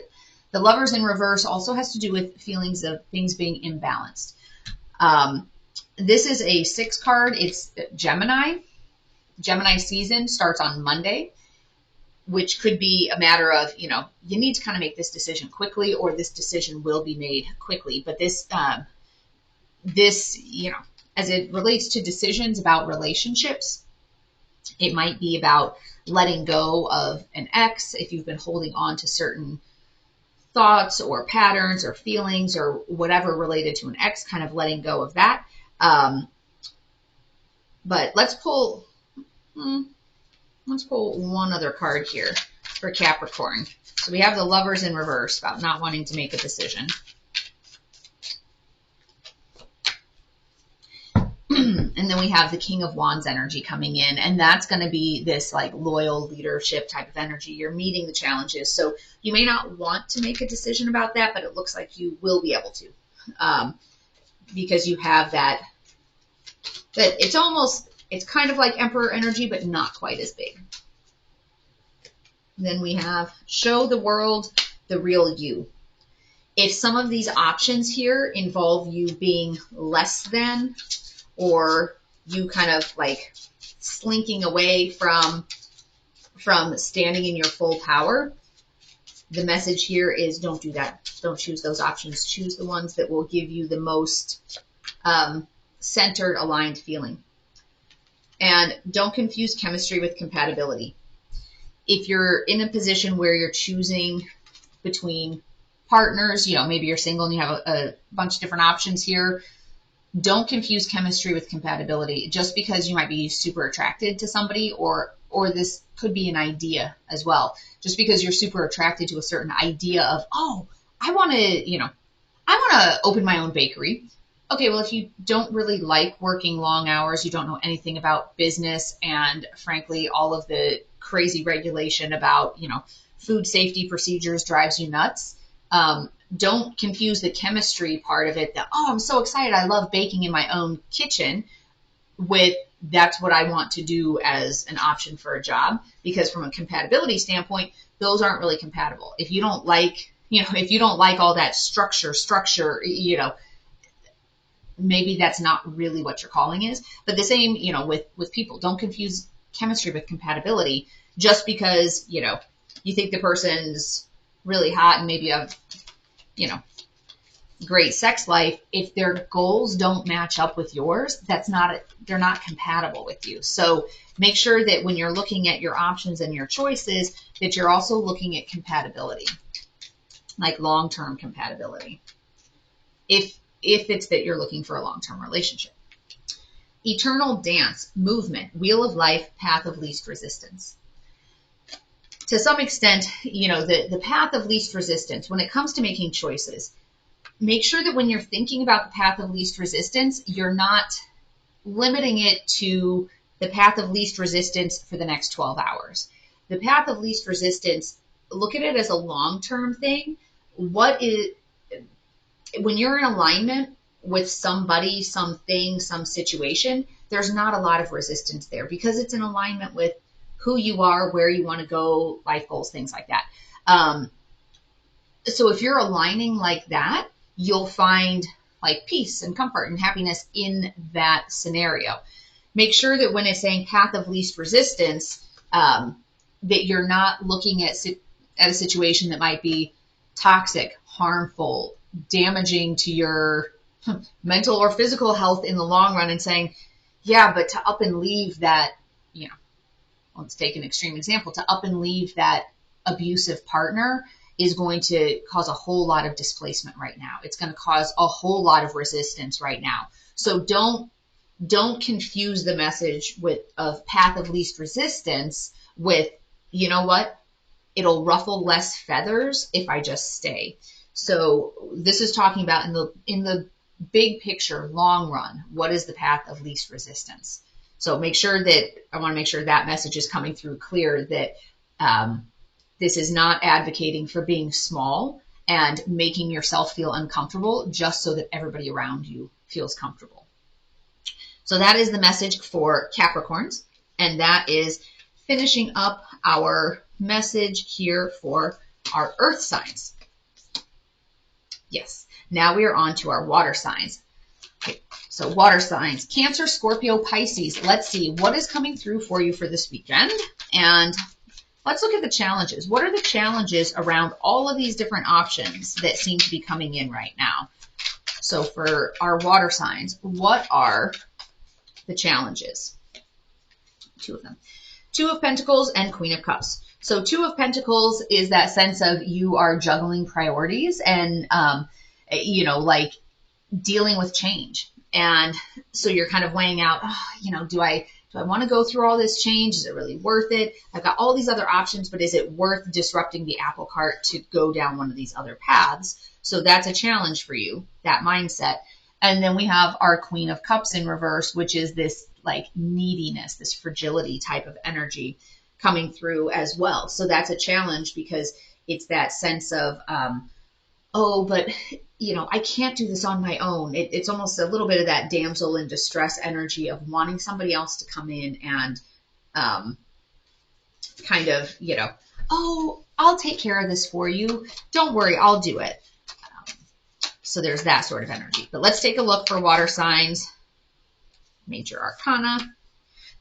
The Lovers in reverse also has to do with feelings of things being imbalanced. This is a 6 card. It's Gemini. Gemini season starts on Monday, which could be a matter of, you need to kind of make this decision quickly, or this decision will be made quickly. But this, as it relates to decisions about relationships, it might be about letting go of an ex if you've been holding on to certain thoughts or patterns or feelings or whatever related to an ex, kind of letting go of that. But let's pull one other card here for Capricorn. So we have the Lovers in reverse, about not wanting to make a decision. And then we have the King of Wands energy coming in, and that's going to be this like loyal leadership type of energy. You're meeting the challenges. So you may not want to make a decision about that, but it looks like you will be able to, because you have that it's kind of like Emperor energy, but not quite as big. Then we have show the world the real you. If some of these options here involve you being less than, or you kind of like slinking away from standing in your full power, the message here is don't do that. Don't choose those options. Choose the ones that will give you the most centered, aligned feeling. And don't confuse chemistry with compatibility. If you're in a position where you're choosing between partners, maybe you're single and you have a bunch of different options here, don't confuse chemistry with compatibility. Just because you might be super attracted to somebody, or this could be an idea as well. Just because you're super attracted to a certain idea of, I want to open my own bakery. Okay, well, if you don't really like working long hours, you don't know anything about business, and frankly, all of the crazy regulation about, food safety procedures drives you nuts. Don't confuse the chemistry part of it that, I'm so excited, I love baking in my own kitchen, with that's what I want to do as an option for a job. Because from a compatibility standpoint, those aren't really compatible. If you don't like, all that structure, maybe that's not really what your calling is. But the same, with people, don't confuse chemistry with compatibility. Just because, you think the person's really hot and maybe you have, great sex life, if their goals don't match up with yours, they're not compatible with you. So make sure that when you're looking at your options and your choices, that you're also looking at compatibility, like long-term compatibility. If it's that you're looking for a long-term relationship. Eternal dance, movement, wheel of life, path of least resistance. To some extent, the path of least resistance, when it comes to making choices, make sure that when you're thinking about the path of least resistance, you're not limiting it to the path of least resistance for the next 12 hours. The path of least resistance, look at it as a long-term thing. When you're in alignment with somebody, something, some situation, there's not a lot of resistance there because it's in alignment with who you are, where you want to go, life goals, things like that. So if you're aligning like that, you'll find like peace and comfort and happiness in that scenario. Make sure that when it's saying path of least resistance, that you're not looking at a situation that might be toxic, harmful, damaging to your mental or physical health in the long run, and saying, yeah, but to up and leave that, let's take an extreme example, to up and leave that abusive partner is going to cause a whole lot of displacement right now. It's going to cause a whole lot of resistance right now. So don't confuse the message of path of least resistance with, you know what, it'll ruffle less feathers if I just stay. So this is talking about in the big picture, long run, what is the path of least resistance? So I want to make sure that message is coming through clear, that this is not advocating for being small and making yourself feel uncomfortable just so that everybody around you feels comfortable. So that is the message for Capricorns, and that is finishing up our message here for our earth signs. Yes, now we are on to our water signs. Okay, so water signs, Cancer, Scorpio, Pisces. Let's see what is coming through for you for this weekend, and let's look at the challenges. What are the challenges around all of these different options that seem to be coming in right now? So for our water signs, what are the challenges? Two of them. Two of Pentacles and Queen of Cups. So Two of Pentacles is that sense of you are juggling priorities and, like dealing with change. And so you're kind of weighing out, do I want to go through all this change? Is it really worth it? I've got all these other options, but is it worth disrupting the apple cart to go down one of these other paths? So that's a challenge for you, that mindset. And then we have our Queen of Cups in reverse, which is this like neediness, this fragility type of energy coming through as well. So that's a challenge because it's that sense of, but I can't do this on my own. It's almost a little bit of that damsel in distress energy of wanting somebody else to come in and I'll take care of this for you. Don't worry, I'll do it. So there's that sort of energy. But let's take a look for water signs. Major Arcana.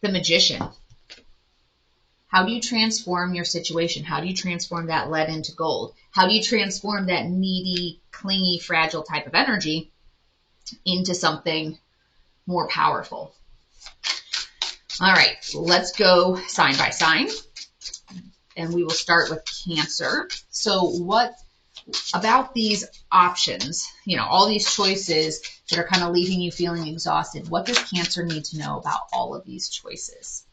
The Magician. How do you transform your situation? How do you transform that lead into gold? How do you transform that needy, clingy, fragile type of energy into something more powerful? All right, let's go sign by sign. And we will start with Cancer. So what about these options, all these choices that are kind of leaving you feeling exhausted? What does Cancer need to know about all of these choices?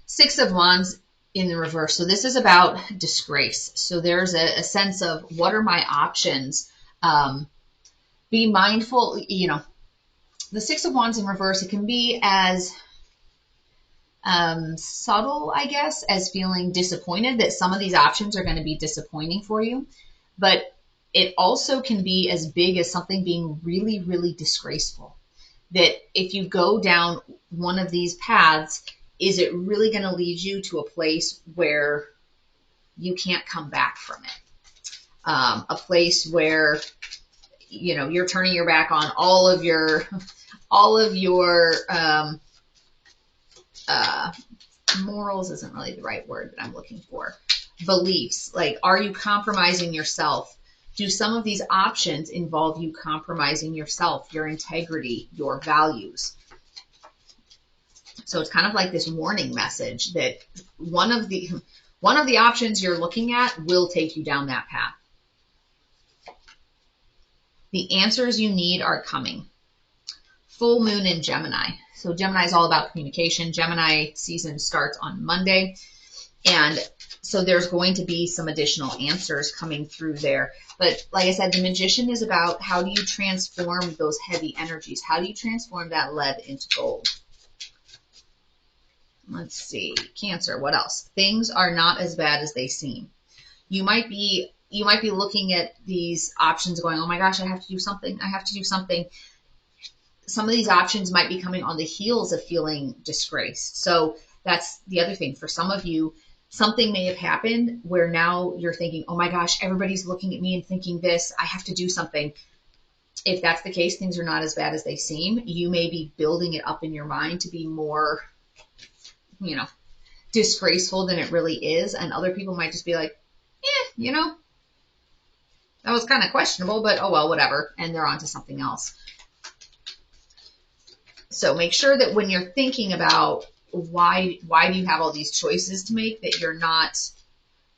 Six of Wands in the reverse. So this is about disgrace. So there's a sense of, what are my options? Be mindful, the Six of Wands in reverse, it can be as subtle, I guess, as feeling disappointed that some of these options are going to be disappointing for you. But it also can be as big as something being really, really disgraceful. That if you go down one of these paths, is it really going to lead you to a place where you can't come back from it? A place where, you're turning your back on all of your morals isn't really the right word that I'm looking for. Beliefs. Like, are you compromising yourself? Do some of these options involve you compromising yourself, your integrity, your values? So it's kind of like this warning message that one of the options you're looking at will take you down that path. The answers you need are coming. Full moon in Gemini. So Gemini is all about communication. Gemini season starts on Monday. And so there's going to be some additional answers coming through there. But like I said, the Magician is about, how do you transform those heavy energies? How do you transform that lead into gold? Let's see. Cancer, what else? Things are not as bad as they seem. You might be looking at these options going, oh my gosh, I have to do something. I have to do something. Some of these options might be coming on the heels of feeling disgraced. So that's the other thing. For some of you, something may have happened where now you're thinking, oh my gosh, everybody's looking at me and thinking this. I have to do something. If that's the case, things are not as bad as they seem. You may be building it up in your mind to be more, disgraceful than it really is. And other people might just be like, that was kind of questionable, but oh well, whatever. And they're on to something else. So make sure that when you're thinking about why do you have all these choices to make, that you're not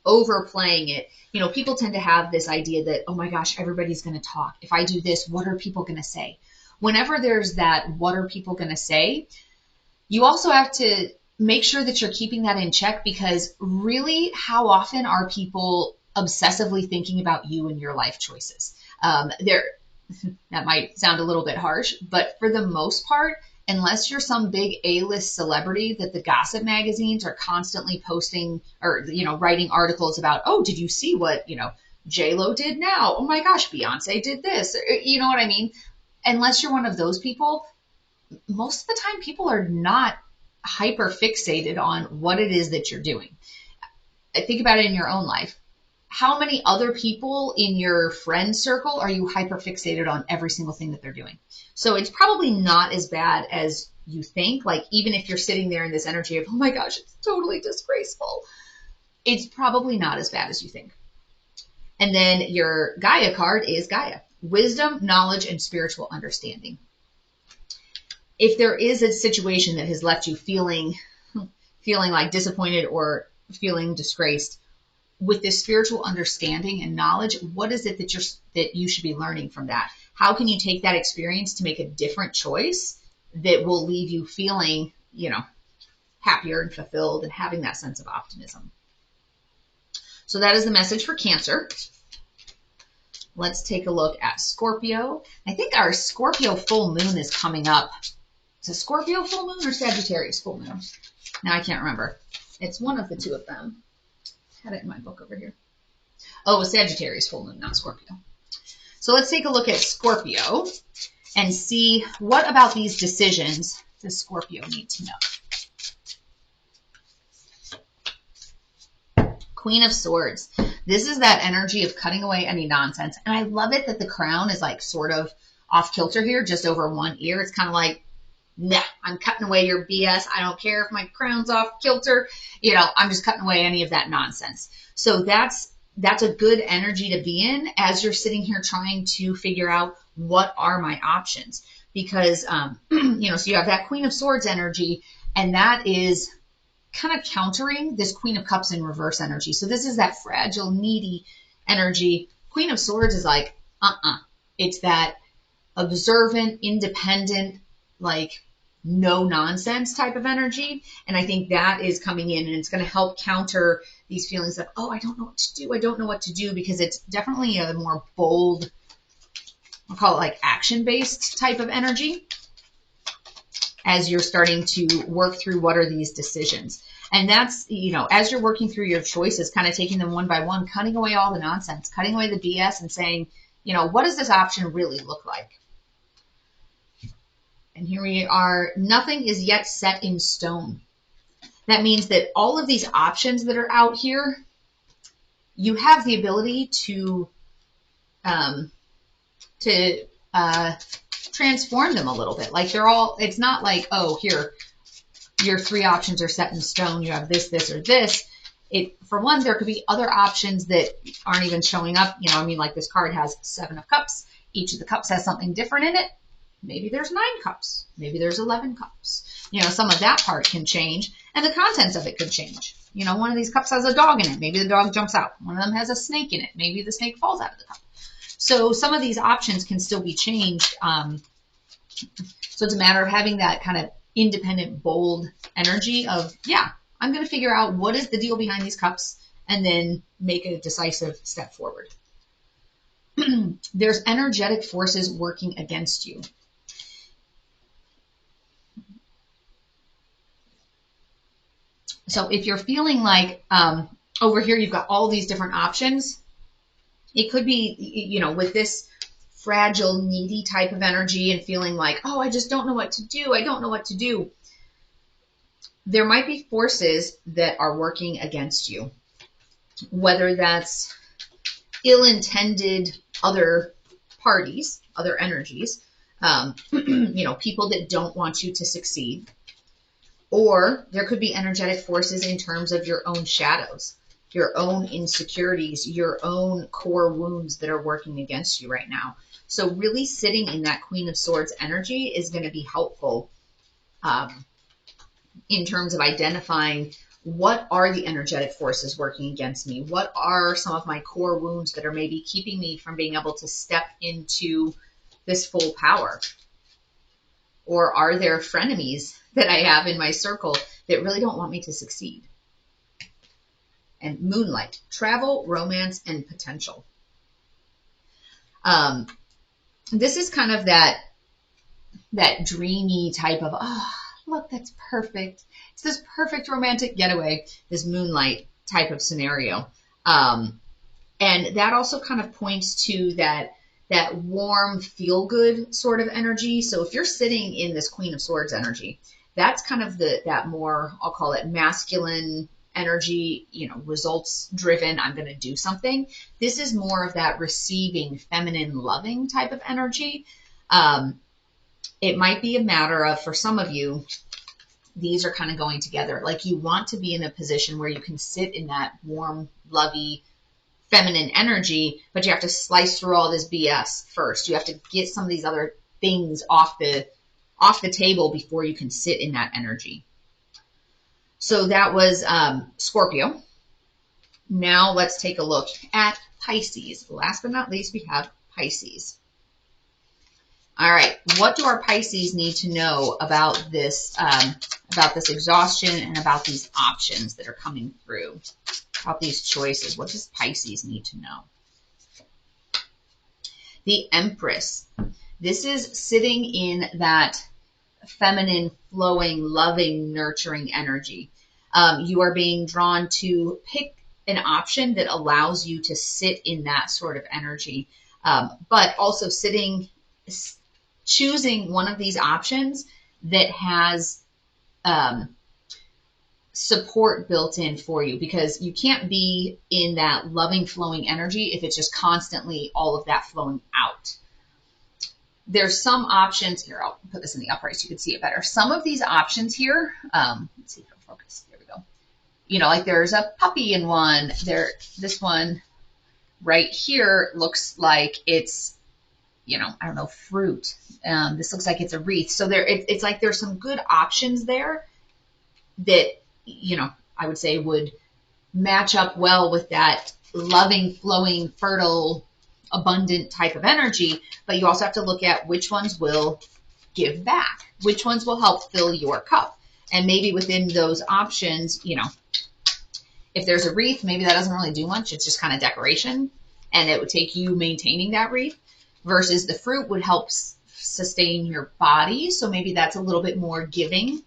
overplaying it. You know, people tend to have this idea that, oh my gosh, everybody's going to talk. If I do this, what are people going to say? Whenever there's that, what are people going to say? You also have to make sure that you're keeping that in check, because really, how often are people obsessively thinking about you and your life choices? That might sound a little bit harsh, but for the most part, unless you're some big A-list celebrity that the gossip magazines are constantly posting or, you know, writing articles about, oh, did you see what, you know, J-Lo did now? Oh my gosh, Beyonce did this. You know what I mean? Unless you're one of those people, most of the time people are not hyper fixated on what it is that you're doing. Think about it in your own life. How many other people in your friend circle are you hyper fixated on every single thing that they're doing? So it's probably not as bad as you think. Like, even if you're sitting there in this energy of, oh my gosh, it's totally disgraceful, it's probably not as bad as you think. And then your Gaia card is Gaia, wisdom, knowledge, and spiritual understanding. If there is a situation that has left you feeling like disappointed or feeling disgraced, with this spiritual understanding and knowledge, what is it that you should be learning from that? How can you take that experience to make a different choice that will leave you feeling, you know, happier and fulfilled and having that sense of optimism? So that is the message for Cancer. Let's take a look at Scorpio. I think our Scorpio full moon is coming up. Is it Scorpio full moon or Sagittarius full moon? Now I can't remember. It's one of the two of them. I had it in my book over here. Oh, it was Sagittarius full moon, not Scorpio. So let's take a look at Scorpio and see what about these decisions does Scorpio need to know. Queen of Swords. This is that energy of cutting away any nonsense. And I love it that the crown is like sort of off kilter here, just over one ear. It's kind of like, nah, I'm cutting away your BS. I don't care if my crown's off kilter. You know, I'm just cutting away any of that nonsense. So that's a good energy to be in as you're sitting here trying to figure out what are my options. Because, you know, so you have that Queen of Swords energy, and that is kind of countering this Queen of Cups in reverse energy. So this is that fragile, needy energy. Queen of Swords is like, It's that observant, independent, like no nonsense type of energy. And I think that is coming in, and it's going to help counter these feelings of, oh, I don't know what to do. I don't know what to do, because it's definitely a more bold, I'll call it like action-based type of energy as you're starting to work through what are these decisions. And that's, you know, as you're working through your choices, kind of taking them one by one, cutting away all the nonsense, cutting away the BS, and saying, you know, what does this option really look like? And here we are. Nothing is yet set in stone. That means that all of these options that are out here, you have the ability to transform them a little bit. Like they're all, it's not like, oh, here, your three options are set in stone. You have this, this, or this. For one, there could be other options that aren't even showing up. You know, I mean, like this card has 7 of cups. Each of the cups has something different in it. Maybe there's 9 cups. Maybe there's 11 cups. You know, some of that part can change, and the contents of it could change. You know, one of these cups has a dog in it. Maybe the dog jumps out. One of them has a snake in it. Maybe the snake falls out of the cup. So some of these options can still be changed. So it's a matter of having that kind of independent, bold energy of, yeah, I'm going to figure out what is the deal behind these cups and then make a decisive step forward. There's energetic forces working against you. So if you're feeling like over here you've got all these different options, it could be, you know, with this fragile, needy type of energy and feeling like, oh, I just don't know what to do. I don't know what to do. There might be forces that are working against you, whether that's ill-intended other parties, other energies, you know, people that don't want you to succeed. Or there could be energetic forces in terms of your own shadows, your own insecurities, your own core wounds that are working against you right now. So really sitting in that Queen of Swords energy is going to be helpful in terms of identifying what are the energetic forces working against me? What are some of my core wounds that are maybe keeping me from being able to step into this full power? Or are there frenemies that I have in my circle that really don't want me to succeed? And moonlight, travel, romance, and potential. This is kind of that dreamy type of, oh, look, that's perfect. It's this perfect romantic getaway, this moonlight type of scenario. And that also kind of points to that warm, feel-good sort of energy. So if you're sitting in this Queen of Swords energy, that's kind of that more, I'll call it masculine energy, results driven. I'm going to do something. This is more of that receiving, feminine, loving type of energy. It might be a matter of, for some of you, these are kind of going together. Like you want to be in a position where you can sit in that warm, lovey, feminine energy, but you have to slice through all this BS first. You have to get some of these other things off the table before you can sit in that energy. So that was Scorpio. Now let's take a look at Pisces. Last but not least, we have Pisces. All right, what do our Pisces need to know about this exhaustion and about these options that are coming through, about these choices? What does Pisces need to know? The Empress. This is sitting in that feminine, flowing, loving, nurturing energy. You are being drawn to pick an option that allows you to sit in that sort of energy, but also choosing one of these options that has support built in for you, because you can't be in that loving, flowing energy if it's just constantly all of that flowing out. There's some options here. I'll put this in the upright so you can see it better. Some of these options here, let's see if it'll focus. There we go. Like there's a puppy in one. This one right here looks like it's, I don't know, fruit. This looks like it's a wreath. So it's like there's some good options there that, I would say would match up well with that loving, flowing, fertile, abundant type of energy. But you also have to look at which ones will give back, which ones will help fill your cup. And maybe within those options, if there's a wreath, maybe that doesn't really do much. It's just kind of decoration, and it would take you maintaining that wreath, versus the fruit would help sustain your body. So maybe that's a little bit more giving,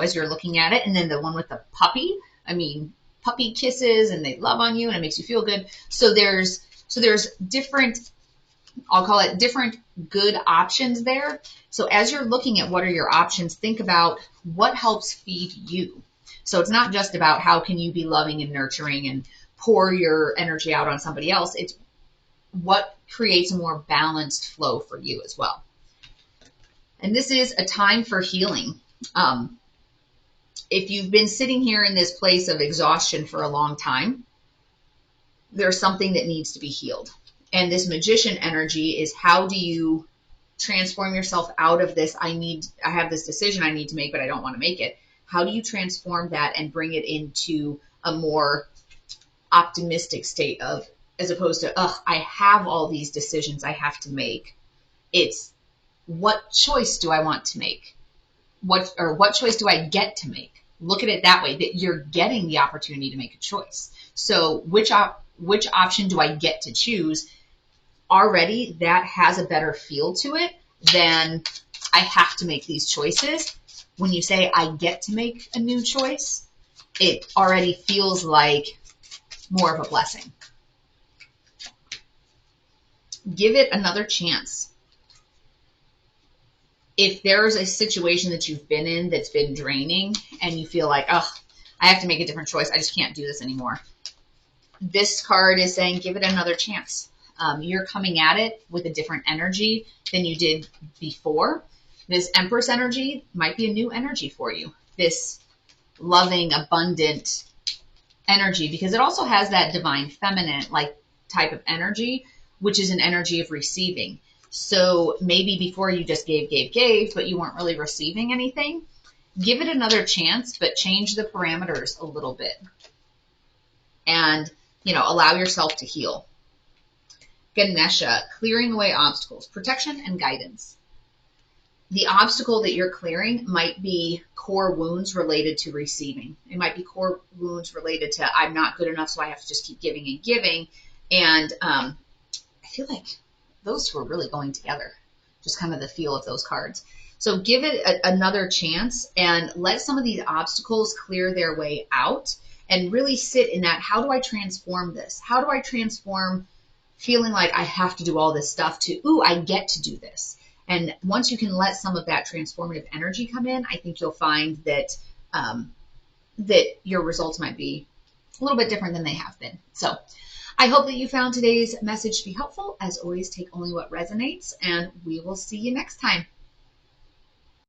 as you're looking at it. And then the one with the puppy, puppy kisses and they love on you and it makes you feel good. So there's different, I'll call it different good options there. So as you're looking at what are your options, think about what helps feed you. So it's not just about how can you be loving and nurturing and pour your energy out on somebody else. It's what creates a more balanced flow for you as well. And this is a time for healing. If you've been sitting here in this place of exhaustion for a long time, there's something that needs to be healed. And this Magician energy is, how do you transform yourself out of this? I have this decision I need to make, but I don't want to make it. How do you transform that and bring it into a more optimistic state of, as opposed to, I have all these decisions I have to make. It's, what choice do I want to make? What choice do I get to make? Look at it that way, that you're getting the opportunity to make a choice. So which option do I get to choose? Already that has a better feel to it than I have to make these choices. When you say I get to make a new choice, it already feels like more of a blessing. Give it another chance. If there's a situation that you've been in that's been draining and you feel like, I have to make a different choice, I just can't do this anymore, this card is saying give it another chance. You're coming at it with a different energy than you did before. This Empress energy might be a new energy for you. This loving, abundant energy, because it also has that divine feminine type of energy, which is an energy of receiving. So maybe before you just gave, but you weren't really receiving anything. give it another chance, but change the parameters a little bit and, allow yourself to heal. Ganesha, clearing away obstacles, protection and guidance. The obstacle that you're clearing might be core wounds related to receiving. It might be core wounds related to I'm not good enough, so I have to just keep giving and giving. And I feel like those two are really going together, just kind of the feel of those cards. So give it another chance and let some of these obstacles clear their way out and really sit in that. How do I transform this? How do I transform feeling like I have to do all this stuff to, ooh, I get to do this. And once you can let some of that transformative energy come in, I think you'll find that that your results might be a little bit different than they have been. So I hope that you found today's message to be helpful. As always, take only what resonates, and we will see you next time.